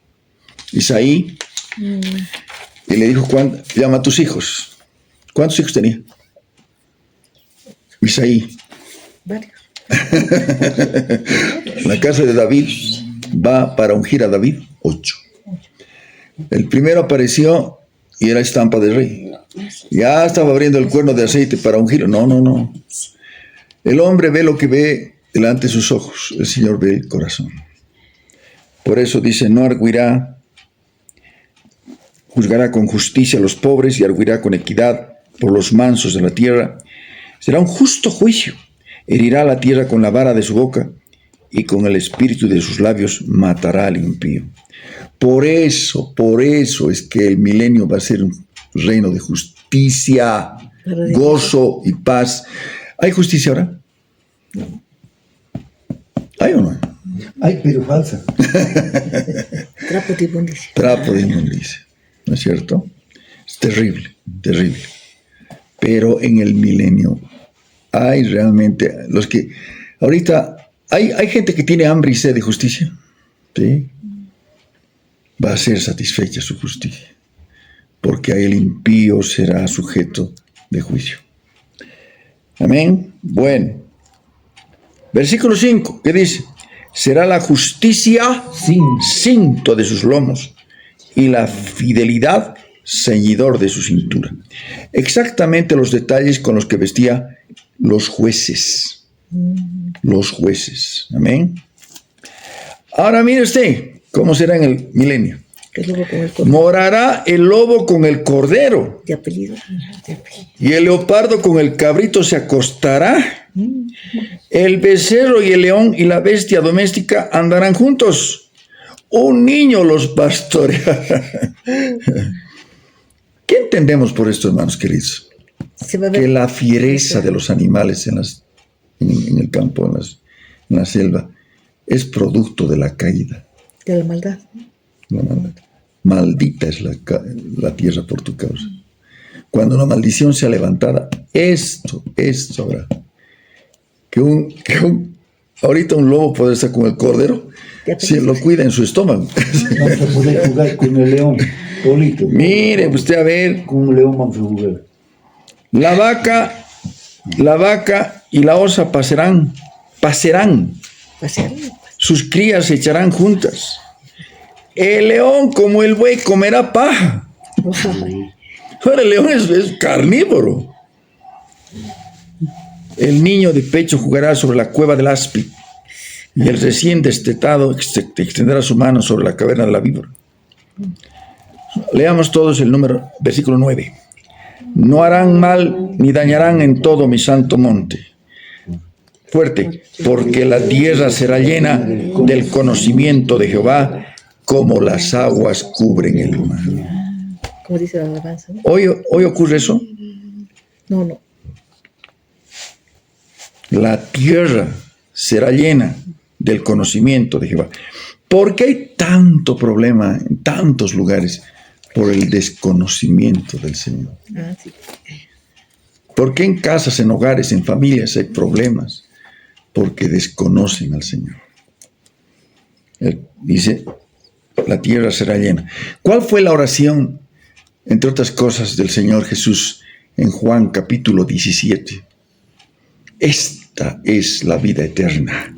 Isaí y le dijo, llama a tus hijos. ¿Cuántos hijos tenía? Isaí.
Varios.
La casa de David va para ungir a David 8. El primero apareció y era estampa de rey. Ya estaba abriendo el cuerno de aceite para ungirlo. No. El hombre ve lo que ve delante de sus ojos. El Señor ve el corazón. Por eso dice, no arguirá, juzgará con justicia a los pobres y arguirá con equidad por los mansos de la tierra. Será un justo juicio. Herirá la tierra con la vara de su boca y con el espíritu de sus labios matará al impío. Por eso es que el milenio va a ser un reino de justicia, gozo y paz. ¿Hay justicia ahora?
No.
¿Hay o no?
Ay, pero falsa.
Trapo de inmundicia.
Trapo de inmundicia, ¿no es cierto? Es terrible, terrible. Pero en el milenio hay realmente los que... Ahorita hay gente que tiene hambre y sed de justicia. ¿Sí? Va a ser satisfecha su justicia, porque ahí el impío será sujeto de juicio. Amén. Bueno. Versículo 5, ¿qué dice? será la justicia cinto de sus lomos y la fidelidad ceñidor de su cintura. Exactamente los detalles con los que vestía los jueces. Los jueces. Amén. Ahora mire usted cómo será en el milenio.
El lobo con el cordero.
Morará el lobo con el cordero,
De apellido. De apellido.
y el leopardo con el cabrito se acostará. El becerro y el león y la bestia doméstica andarán juntos. Un niño los pastoreará. ¿Qué entendemos por esto, hermanos queridos?
Se va a
Que
ver
la fiereza de los animales en el campo, en la selva, es producto de la caída.
de la maldad.
La maldad. Maldita es la tierra por tu causa. Cuando una maldición sea levantada, esto habrá. Ahorita un lobo puede estar con el cordero si lo cuida en su estómago.
Vamos a poder jugar con el león, Polito.
Mire, usted a ver,
Con un león vamos a jugar.
la vaca y la osa pacerán,
Pasear.
sus crías se echarán juntas. El león como el buey comerá paja. Ahora el león es carnívoro. El niño de pecho jugará sobre la cueva del áspid, y el recién destetado extenderá su mano sobre la caverna de la víbora. Leamos todos versículo 9. No harán mal ni dañarán en todo mi santo monte. Fuerte, porque la tierra será llena del conocimiento de Jehová, como las aguas cubren el mar.
Como dice la alabanza, ¿no?
¿Hoy ocurre eso?
No.
La tierra será llena del conocimiento de Jehová. ¿Por qué hay tanto problema en tantos lugares? Por el desconocimiento del Señor.
Ah, sí.
¿Por qué en casas, en hogares, en familias hay problemas? Porque desconocen al Señor. Él dice, la tierra será llena. ¿Cuál fue la oración, entre otras cosas, del Señor Jesús en Juan capítulo 17? Esta es la vida eterna,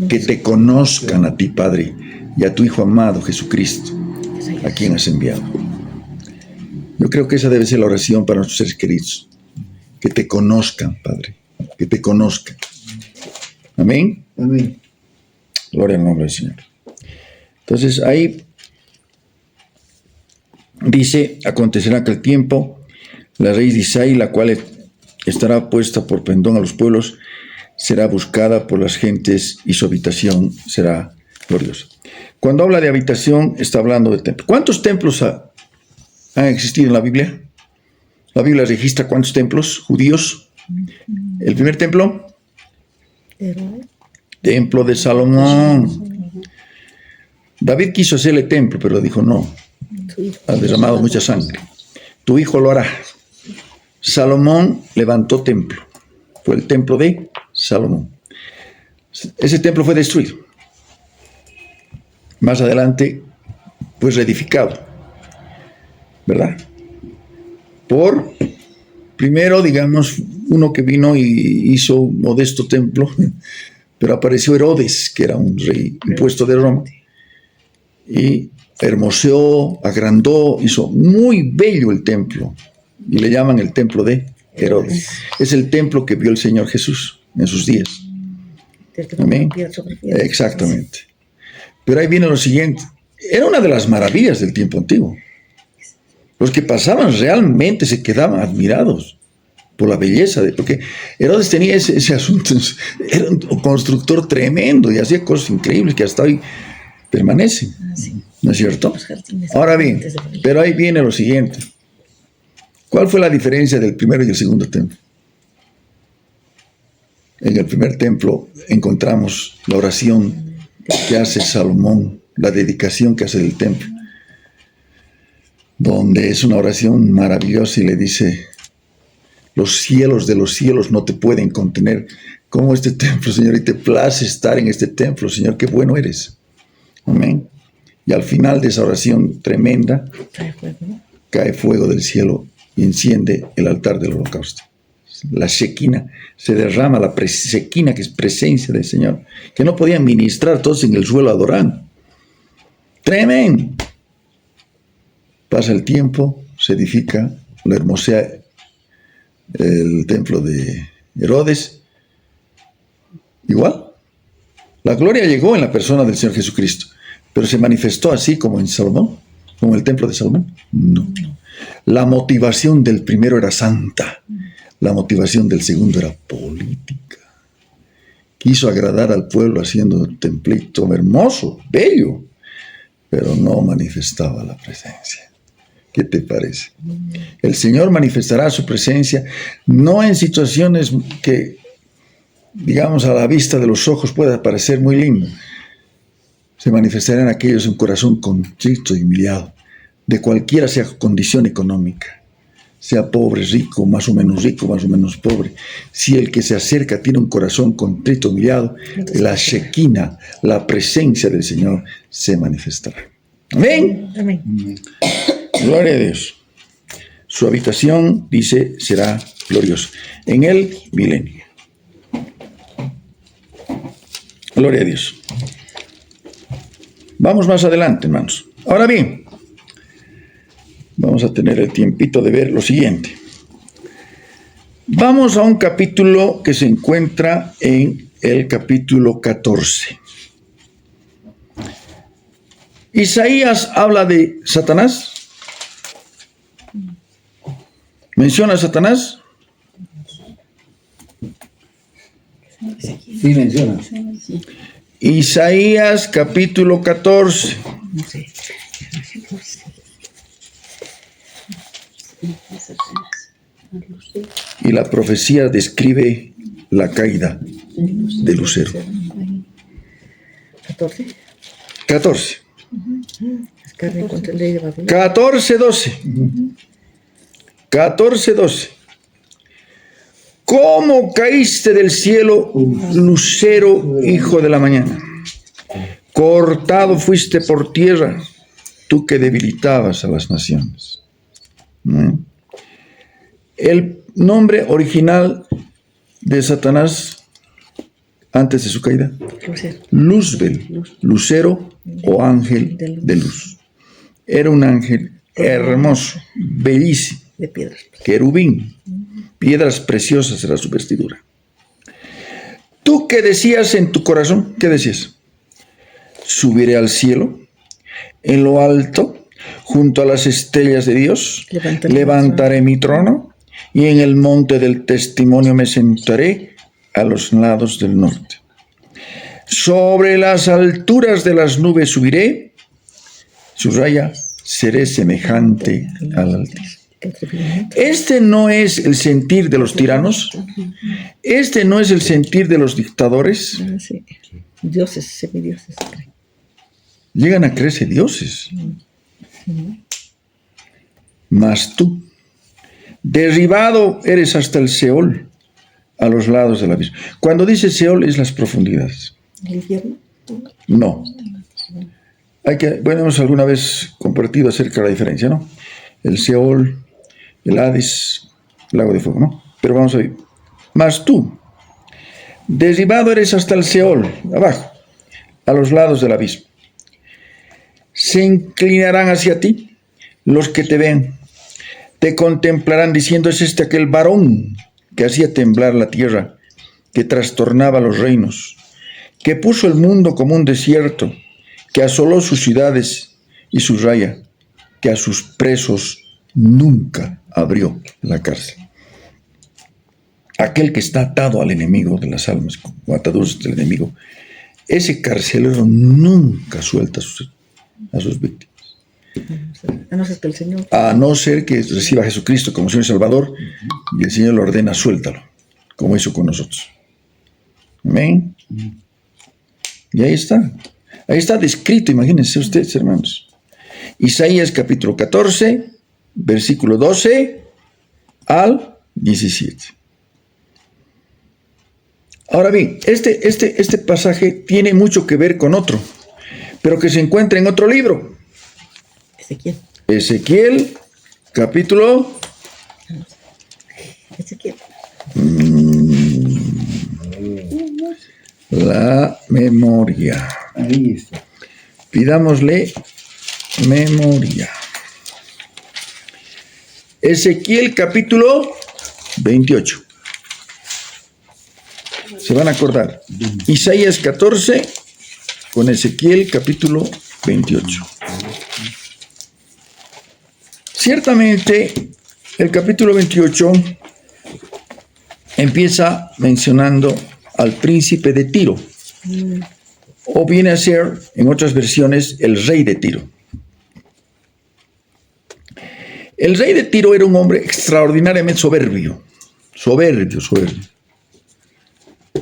que te conozcan a ti, Padre, y a tu Hijo amado Jesucristo, a quien has enviado. Yo creo que esa debe ser la oración para nuestros seres queridos. Que te conozcan, Padre, que te conozcan. Amén.
Amén.
Gloria al nombre del Señor. Entonces ahí dice, acontecerá aquel tiempo, la raíz de Isaí, la cual estará puesta por pendón a los pueblos, será buscada por las gentes y su habitación será gloriosa. Cuando habla de habitación, está hablando de templo. ¿Cuántos templos han existido en la Biblia? La Biblia registra cuántos templos judíos. El primer templo, templo de Salomón. David quiso hacerle templo, pero dijo no, ha derramado mucha sangre. Tu hijo lo hará. Salomón levantó templo. Fue el templo de Salomón. Ese templo fue destruido. Más adelante, pues reedificado. ¿Verdad? Primero, digamos, uno que vino y hizo un modesto templo, pero apareció Herodes, que era un rey impuesto de Roma, y hermoseó, agrandó, hizo muy bello el templo, y le llaman el templo de Herodes. Es el templo que vio el Señor Jesús en sus días. Amén. Exactamente. Pero ahí viene lo siguiente. Era una de las maravillas del tiempo antiguo. Los que pasaban realmente se quedaban admirados por la belleza, porque Herodes tenía ese asunto. Era un constructor tremendo y hacía cosas increíbles que hasta hoy permanecen. ¿No es cierto? Ahora bien, pero ahí viene lo siguiente. ¿Cuál fue la diferencia del primero y el segundo templo? En el primer templo encontramos la oración que hace Salomón, la dedicación que hace del templo, donde es una oración maravillosa y le dice, los cielos de los cielos no te pueden contener como este templo, Señor, y te place estar en este templo, Señor, qué bueno eres. Amén. Y al final de esa oración tremenda, cae fuego del cielo y enciende el altar del holocausto. la Shekinah, se derrama la Shekinah, que es presencia del Señor, que no podían ministrar todos en el suelo adorando. Tremendo. Pasa el tiempo, se edifica, lo hermosea el templo de Herodes. Igual, la gloria llegó en la persona del Señor Jesucristo, pero se manifestó así como en Salomón, como el templo de Salomón. No. La motivación del primero era santa, la motivación del segundo era política. Quiso agradar al pueblo haciendo un templito hermoso, bello, pero no manifestaba la presencia. ¿Qué te parece? El Señor manifestará su presencia no en situaciones que, digamos, a la vista de los ojos pueda parecer muy lindo. Se manifestará en aquellos en corazón contrito y humillado, de cualquiera sea condición económica, sea pobre, rico, más o menos pobre. Si el que se acerca tiene un corazón contrito, humillado, la Shekinah, la presencia del Señor, se manifestará. Amén.
Amén.
Gloria a Dios. Su habitación, dice, será gloriosa. En el milenio. Gloria a Dios. Vamos más adelante, hermanos. Ahora bien, vamos a tener el tiempito de ver lo siguiente. Vamos a un capítulo que se encuentra en el capítulo 14. Isaías habla de Satanás. ¿Menciona a Satanás?
Sí, menciona.
Isaías capítulo 14.
No sé.
Y la profecía describe la caída de Lucero.
14.
14.
Es carne contra ley de Babilonia.
14, 12. 14, 12. ¿Cómo caíste del cielo, lucero, hijo de la mañana? Cortado fuiste por tierra, tú que debilitabas a las naciones. El nombre original de Satanás antes de su caída, Luzbel, lucero o ángel de luz. Era un ángel hermoso, bellísimo,
De piedras.
querubín, piedras preciosas era su vestidura. ¿Tú qué decías en tu corazón? ¿Qué decías? Subiré al cielo, en lo alto, junto a las estrellas de Dios, levantaré mi trono, y en el monte del testimonio me sentaré a los lados del norte. Sobre las alturas de las nubes subiré, subraya, seré semejante al Altísimo. Este no es el sentir de los tiranos, este no es el sentir de los dictadores.
Ah, sí. Dioses, semidioses.
Llegan a creerse dioses. Mas tú, derribado eres hasta el Seol, a los lados del abismo. Cuando dice Seol es las profundidades.
¿El infierno?
No. Hemos alguna vez compartido acerca de la diferencia, ¿no? El Seol, el Hades, el lago de fuego, ¿no? Pero vamos a ver. Mas tú, derribado eres hasta el Seol, abajo, a los lados del abismo. Se inclinarán hacia ti los que te ven, te contemplarán diciendo: es este aquel varón que hacía temblar la tierra, que trastornaba los reinos, que puso el mundo como un desierto, que asoló sus ciudades y su raya, que a sus presos nunca abrió la cárcel. Aquel que está atado al enemigo de las almas, o ataduras del enemigo, ese carcelero nunca suelta a sus víctimas.
A no ser que el Señor.
A no ser que reciba a Jesucristo como Señor y Salvador, y el Señor le ordena: suéltalo, como hizo con nosotros. Amén. Y ahí está descrito, imagínense ustedes, hermanos. Isaías capítulo 14, versículo 12 al 17. Ahora bien, este pasaje tiene mucho que ver con otro, pero que se encuentra en otro libro.
Ezequiel.
Ezequiel, capítulo
Ezequiel.
La memoria.
Ahí está.
Pidámosle memoria. Ezequiel capítulo 28. Se van a acordar. Isaías 14 con Ezequiel capítulo 28. Ciertamente, el capítulo 28 empieza mencionando al príncipe de Tiro, o viene a ser, en otras versiones, el rey de Tiro. El rey de Tiro era un hombre extraordinariamente soberbio.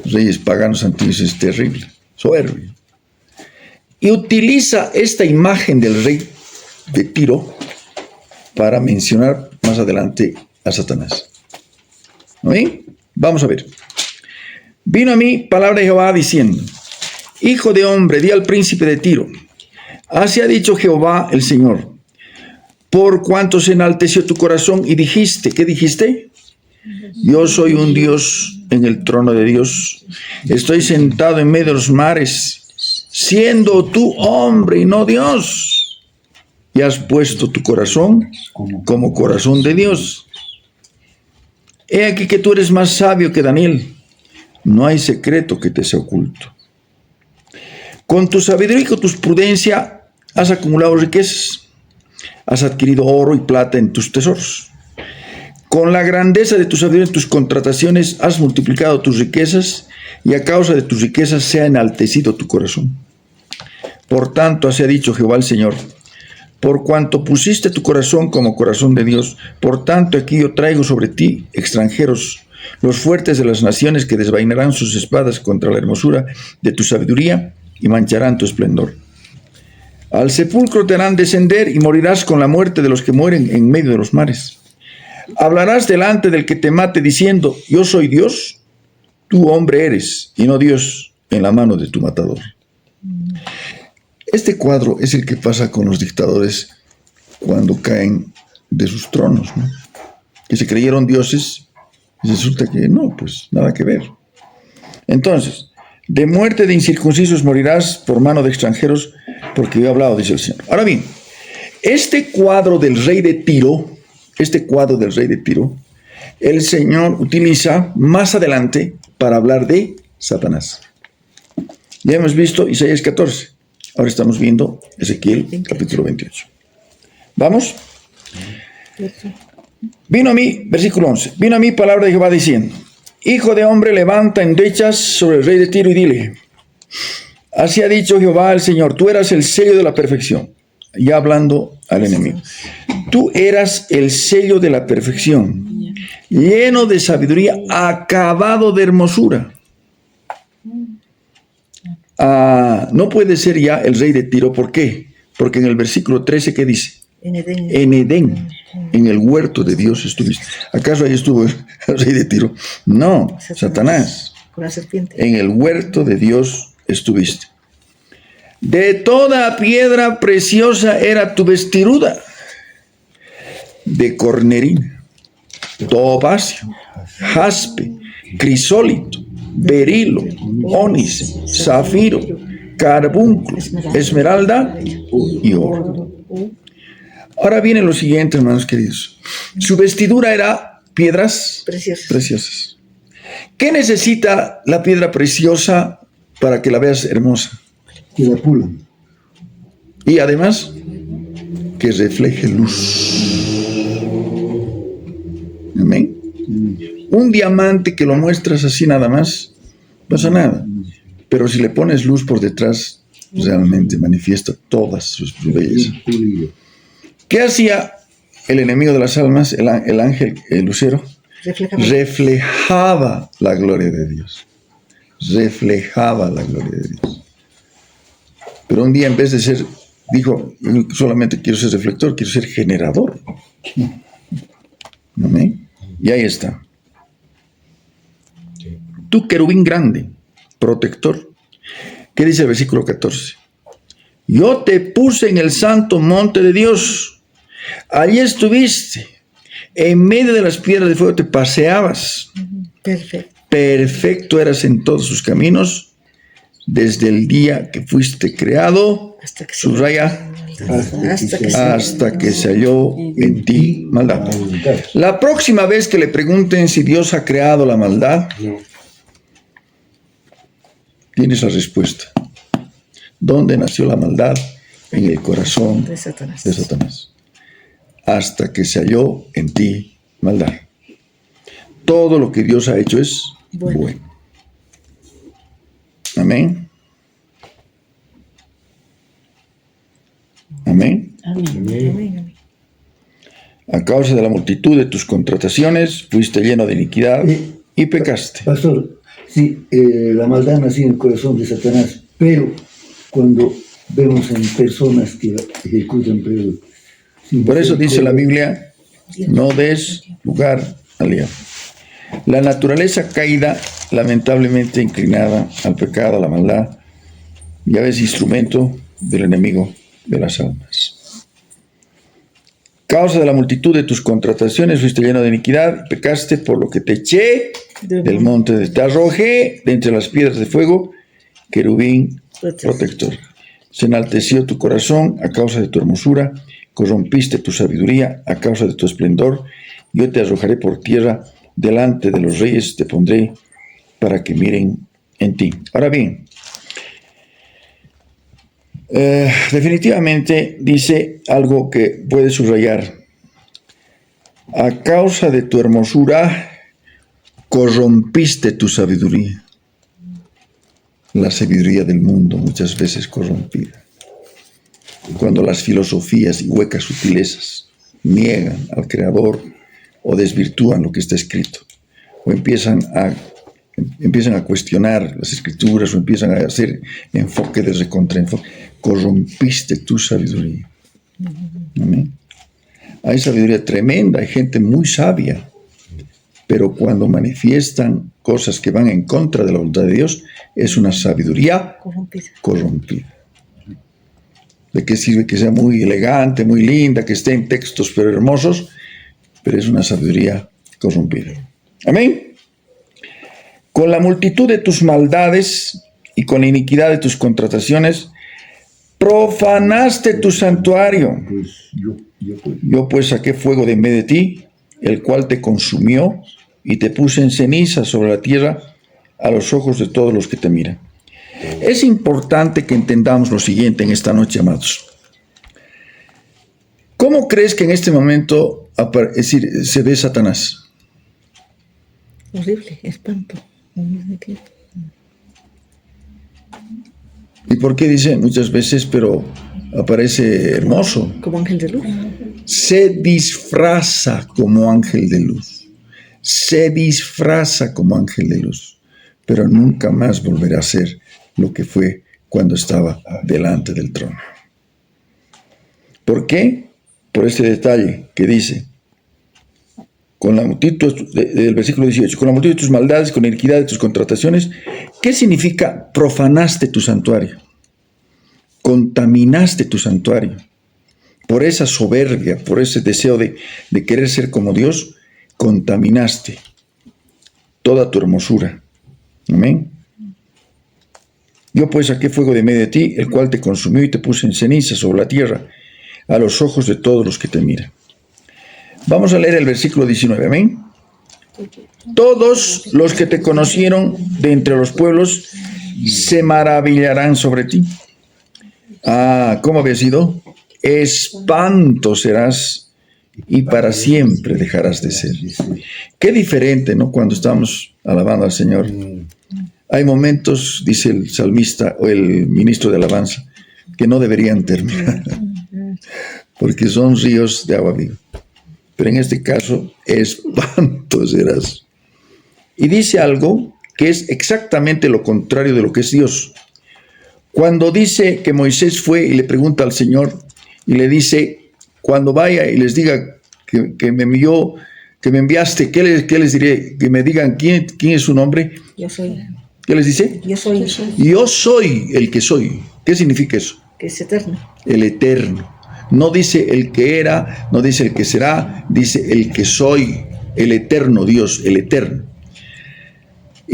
Reyes paganos antiguos es terrible, soberbio. Y utiliza esta imagen del rey de Tiro para mencionar más adelante a Satanás. ¿No ven? Vamos a ver. Vino a mí palabra de Jehová diciendo: Hijo de hombre, di al príncipe de Tiro, así ha dicho Jehová el Señor, por cuanto se enalteció tu corazón y dijiste, ¿qué dijiste? Yo soy un Dios en el trono de Dios, estoy sentado en medio de los mares, siendo tú hombre y no Dios, y has puesto tu corazón como corazón de Dios. He aquí que tú eres más sabio que Daniel, no hay secreto que te sea oculto. Con tu sabiduría y con tu prudencia has acumulado riquezas, has adquirido oro y plata en tus tesoros. Con la grandeza de tu sabiduría en tus contrataciones has multiplicado tus riquezas, y a causa de tus riquezas se ha enaltecido tu corazón. Por tanto, así ha dicho Jehová el Señor: por cuanto pusiste tu corazón como corazón de Dios, por tanto aquí yo traigo sobre ti extranjeros, los fuertes de las naciones, que desvainarán sus espadas contra la hermosura de tu sabiduría y mancharán tu esplendor. Al sepulcro te harán descender y morirás con la muerte de los que mueren en medio de los mares. Hablarás delante del que te mate diciendo: yo soy Dios, tú hombre eres, y no Dios en la mano de tu matador. Este cuadro es el que pasa con los dictadores cuando caen de sus tronos, ¿no? Que se creyeron dioses y resulta que no, pues nada que ver. Entonces, de muerte de incircuncisos morirás por mano de extranjeros, porque yo he hablado, dice el Señor. Ahora bien, este cuadro del rey de Tiro, el Señor utiliza más adelante para hablar de Satanás. Ya hemos visto Isaías 14. Ahora estamos viendo Ezequiel capítulo 28. ¿Vamos? Vino a mí, versículo 11, vino a mí palabra de Jehová diciendo: Hijo de hombre, levanta endechas sobre el rey de Tiro y dile: así ha dicho Jehová el Señor, tú eras el sello de la perfección. Ya hablando al enemigo. Tú eras el sello de la perfección, lleno de sabiduría, acabado de hermosura. No puede ser ya el rey de Tiro. ¿Por qué? Porque en el versículo 13, ¿qué dice? En Edén, en el huerto de Dios estuviste. ¿Acaso ahí estuvo el rey de Tiro? No, Satanás.
Con la serpiente.
En el huerto de Dios estuviste. De toda piedra preciosa era tu vestidura, de cornerina, topacio, jaspe, crisólito, berilo, ónice, zafiro, carbúnculo, esmeralda y oro. Ahora viene lo siguiente, hermanos queridos. Su vestidura era piedras preciosas. ¿Qué necesita la piedra preciosa para que la veas hermosa?
Que la pulan.
Y además, que refleje luz. Amén. Un diamante que lo muestras así nada más, no pasa nada. Pero si le pones luz por detrás, realmente manifiesta todas sus bellezas. ¿Qué hacía el enemigo de las almas, el ángel, el lucero? Reflejaba la gloria de Dios. Reflejaba la gloria de Dios. Pero un día, en vez de ser, dijo: solamente quiero ser reflector, quiero ser generador. ¿Amén? Y ahí está. Tú, querubín grande, protector. ¿Qué dice el versículo 14? Yo te puse en el santo monte de Dios. Allí estuviste. En medio de las piedras de fuego te paseabas.
Perfecto.
Perfecto eras en todos sus caminos, desde el día que fuiste creado,
Hasta que
subraya,
hasta que
se halló en ti maldad. La próxima vez que le pregunten si Dios ha creado la maldad,
No.
tienes la respuesta. ¿Dónde nació la maldad? En el corazón
de Satanás.
de Satanás. Hasta que se halló en ti maldad. Todo lo que Dios ha hecho es bueno. Amén. Amén.
Amén.
Amén, amén.
A causa de la multitud de tus contrataciones, fuiste lleno de iniquidad y pecaste.
Pastor, sí, la maldad nació en el corazón de Satanás, pero cuando vemos en personas que ejecutan, pero sin
Por eso dice la
misericordia,
Biblia, no des lugar al diablo. La naturaleza caída, lamentablemente inclinada al pecado, a la maldad, ya ves, instrumento del enemigo de las almas. Causa de la multitud de tus contrataciones, fuiste lleno de iniquidad, pecaste, por lo que te eché del monte, te arrojé de entre las piedras de fuego, querubín protector. Se enalteció tu corazón a causa de tu hermosura, corrompiste tu sabiduría a causa de tu esplendor. Yo te arrojaré por tierra, delante de los reyes te pondré para que miren en ti. Ahora bien, definitivamente dice algo que puede subrayar. A causa de tu hermosura, corrompiste tu sabiduría. La sabiduría del mundo muchas veces corrompida. Cuando las filosofías y huecas sutilezas niegan al Creador o desvirtúan lo que está escrito, o empiezan a cuestionar las escrituras, o empiezan a hacer enfoque de recontraenfoque, corrompiste tu sabiduría. Amén. Hay sabiduría tremenda, hay gente muy sabia, pero cuando manifiestan cosas que van en contra de la voluntad de Dios, es una sabiduría corrompida. ¿De qué sirve que sea muy elegante, muy linda, que esté en textos pero hermosos? Pero es una sabiduría corrompida. Amén. Con la multitud de tus maldades y con la iniquidad de tus contrataciones, profanaste tu santuario.
pues
Yo pues saqué fuego de en medio de ti, el cual te consumió, y te puse en ceniza sobre la tierra a los ojos de todos los que te miran. Es importante que entendamos lo siguiente en esta noche, amados. ¿Cómo crees que en este momento se ve Satanás?
Horrible, espanto.
¿Y por qué dice muchas veces, pero aparece hermoso?
Como ángel de luz.
Se disfraza como ángel de luz. Se disfraza como ángel de luz. Pero nunca más volverá a ser lo que fue cuando estaba delante del trono. ¿Por qué? Por este detalle que dice, con la multitud del versículo 18, con la multitud de tus maldades, con la iniquidad de tus contrataciones. ¿Qué significa profanaste tu santuario? Contaminaste tu santuario. Por esa soberbia, por ese deseo de querer ser como Dios, contaminaste toda tu hermosura. Amén. Yo pues saqué fuego de medio de ti, el cual te consumió y te puse en ceniza sobre la tierra, a los ojos de todos los que te miran. Vamos a leer el versículo 19, amén. Todos los que te conocieron de entre los pueblos se maravillarán sobre ti. ¿Cómo había sido? Espanto serás y para siempre dejarás de ser. Qué diferente, ¿no? Cuando estamos alabando al Señor. Hay momentos, dice el salmista o el ministro de alabanza, que no deberían terminar, porque son ríos de agua viva. Pero en este caso, espanto serás. Y dice algo que es exactamente lo contrario de lo que es Dios. Cuando dice que Moisés fue y le pregunta al Señor y le dice, cuando vaya y les diga que me envió, que me enviaste, ¿qué les diré? Que me digan quién es su nombre.
Yo soy.
¿Qué les dice?
Yo soy.
Yo soy el que soy. ¿Qué significa eso?
Que es eterno.
El eterno. No dice el que era, no dice el que será, dice el que soy, el eterno Dios, el eterno.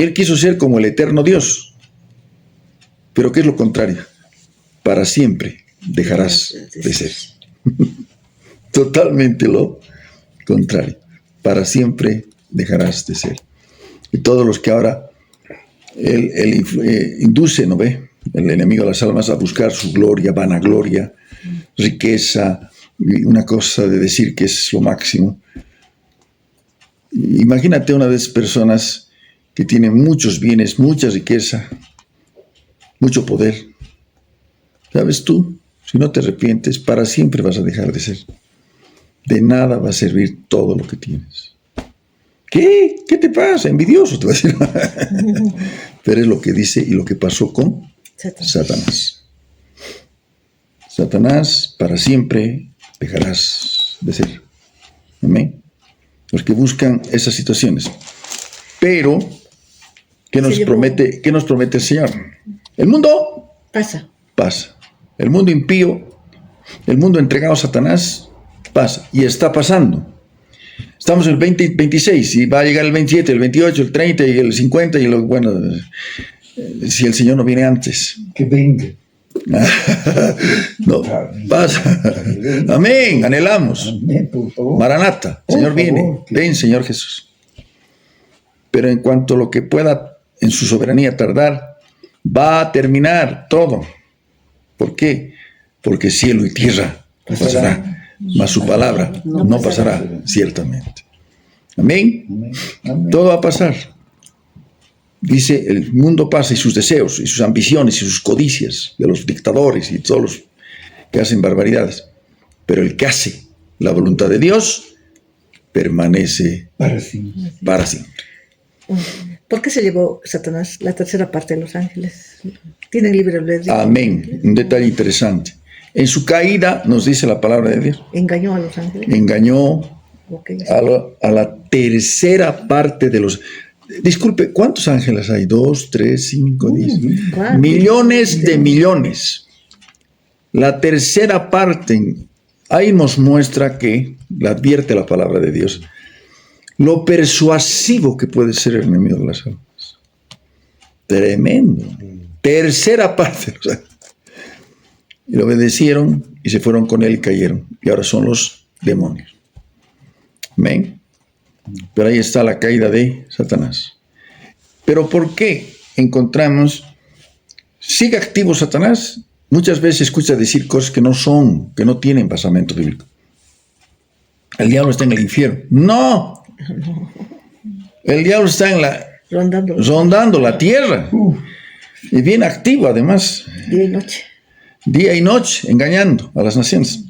Él quiso ser como el eterno Dios. Pero ¿qué es lo contrario? Para siempre dejarás de ser. Totalmente lo contrario. Para siempre dejarás de ser. Y todos los que ahora él induce, ¿no ve? El enemigo de las almas a buscar su gloria, vanagloria, riqueza, y una cosa de decir que es lo máximo. Imagínate una de esas personas que tienen muchos bienes, mucha riqueza, mucho poder. ¿Sabes tú? Si no te arrepientes, para siempre vas a dejar de ser. De nada va a servir todo lo que tienes. ¿Qué? ¿Qué te pasa? Envidioso, te va a decir. Pero es lo que dice y lo que pasó con Satanás. Satanás, para siempre dejarás de ser. Amén. Los que buscan esas situaciones. Pero, ¿qué nos promete el Señor? El mundo pasa. El mundo impío, el mundo entregado a Satanás, pasa. Y está pasando. Estamos en el 2026 y va a llegar el 27, el 28, el 30 y el 50 y bueno, si el Señor no viene antes.
Que venga.
No, pasa. Amén, anhelamos.
Amén, por favor.
Maranata, Señor viene. Ven, Señor Jesús. Pero en cuanto a lo que pueda en su soberanía tardar, va a terminar todo. ¿Por qué? Porque cielo y tierra pasará. Mas su palabra no pasará, ciertamente. Amén.
Amén.
Todo va a pasar. Dice, el mundo pasa y sus deseos, y sus ambiciones, y sus codicias, de los dictadores y todos los que hacen barbaridades. Pero el que hace la voluntad de Dios permanece
Para siempre.
para siempre.
¿Por qué se llevó Satanás la tercera parte de los ángeles? ¿Tienen libre albedrío?
Amén. Un detalle interesante. En su caída, nos dice la palabra de Dios,
¿Engañó a los ángeles?
engañó
Ok.
a la tercera parte de los... Disculpe, ¿cuántos ángeles hay? 2, 3, 5, 10.
¿Cuál?
Millones de millones. La tercera parte, ahí nos muestra que, le advierte la palabra de Dios, lo persuasivo que puede ser el enemigo de las almas. Tremendo. Tercera parte. O sea, y le obedecieron y se fueron con él y cayeron. Y ahora son los demonios. Amén. Pero ahí está la caída de Satanás. Pero ¿por qué encontramos, sigue activo Satanás? Muchas veces escucha decir cosas que no son, que no tienen basamento bíblico. El diablo está en el infierno. ¡No! El diablo está rondando la tierra. Y bien activo además.
Día y noche.
Día y noche, engañando a las naciones.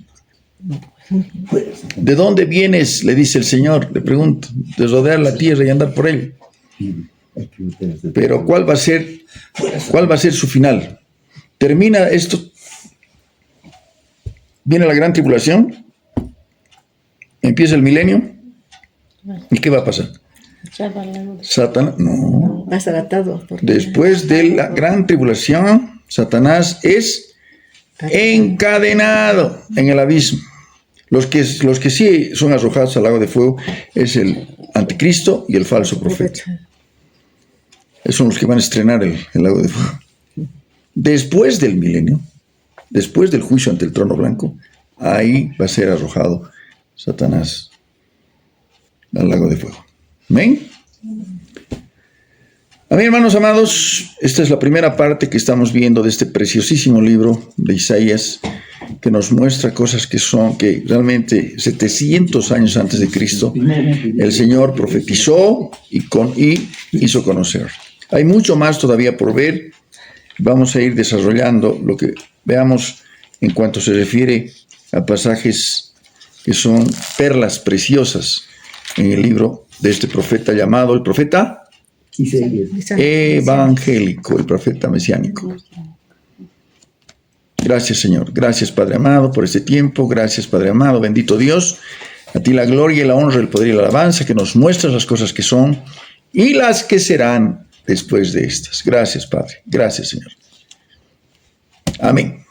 ¿De dónde vienes? Le dice el Señor, le pregunto, de rodear la tierra y andar por ella. Pero ¿cuál va a ser su final? Termina esto, viene la gran tribulación, empieza el milenio, ¿y qué va a pasar? Satanás, no.
Va a estar atado.
Después de la gran tribulación, Satanás es encadenado en el abismo. Los que sí son arrojados al lago de fuego es el anticristo y el falso profeta. Esos son los que van a estrenar el lago de fuego. Después del milenio, después del juicio ante el trono blanco, ahí va a ser arrojado Satanás al lago de fuego. ¿Amén? Amén, hermanos amados, esta es la primera parte que estamos viendo de este preciosísimo libro de Isaías, que nos muestra cosas que realmente 700 años antes de Cristo el Señor profetizó y hizo conocer. Hay mucho más todavía por ver. Vamos a ir desarrollando lo que veamos en cuanto se refiere a pasajes que son perlas preciosas en el libro de este profeta llamado el profeta evangélico, el profeta mesiánico. Gracias, Señor. Gracias, Padre amado, por este tiempo. Gracias, Padre amado. Bendito Dios. A ti la gloria y la honra, el poder y la alabanza, que nos muestras las cosas que son y las que serán después de estas. Gracias, Padre. Gracias, Señor. Amén.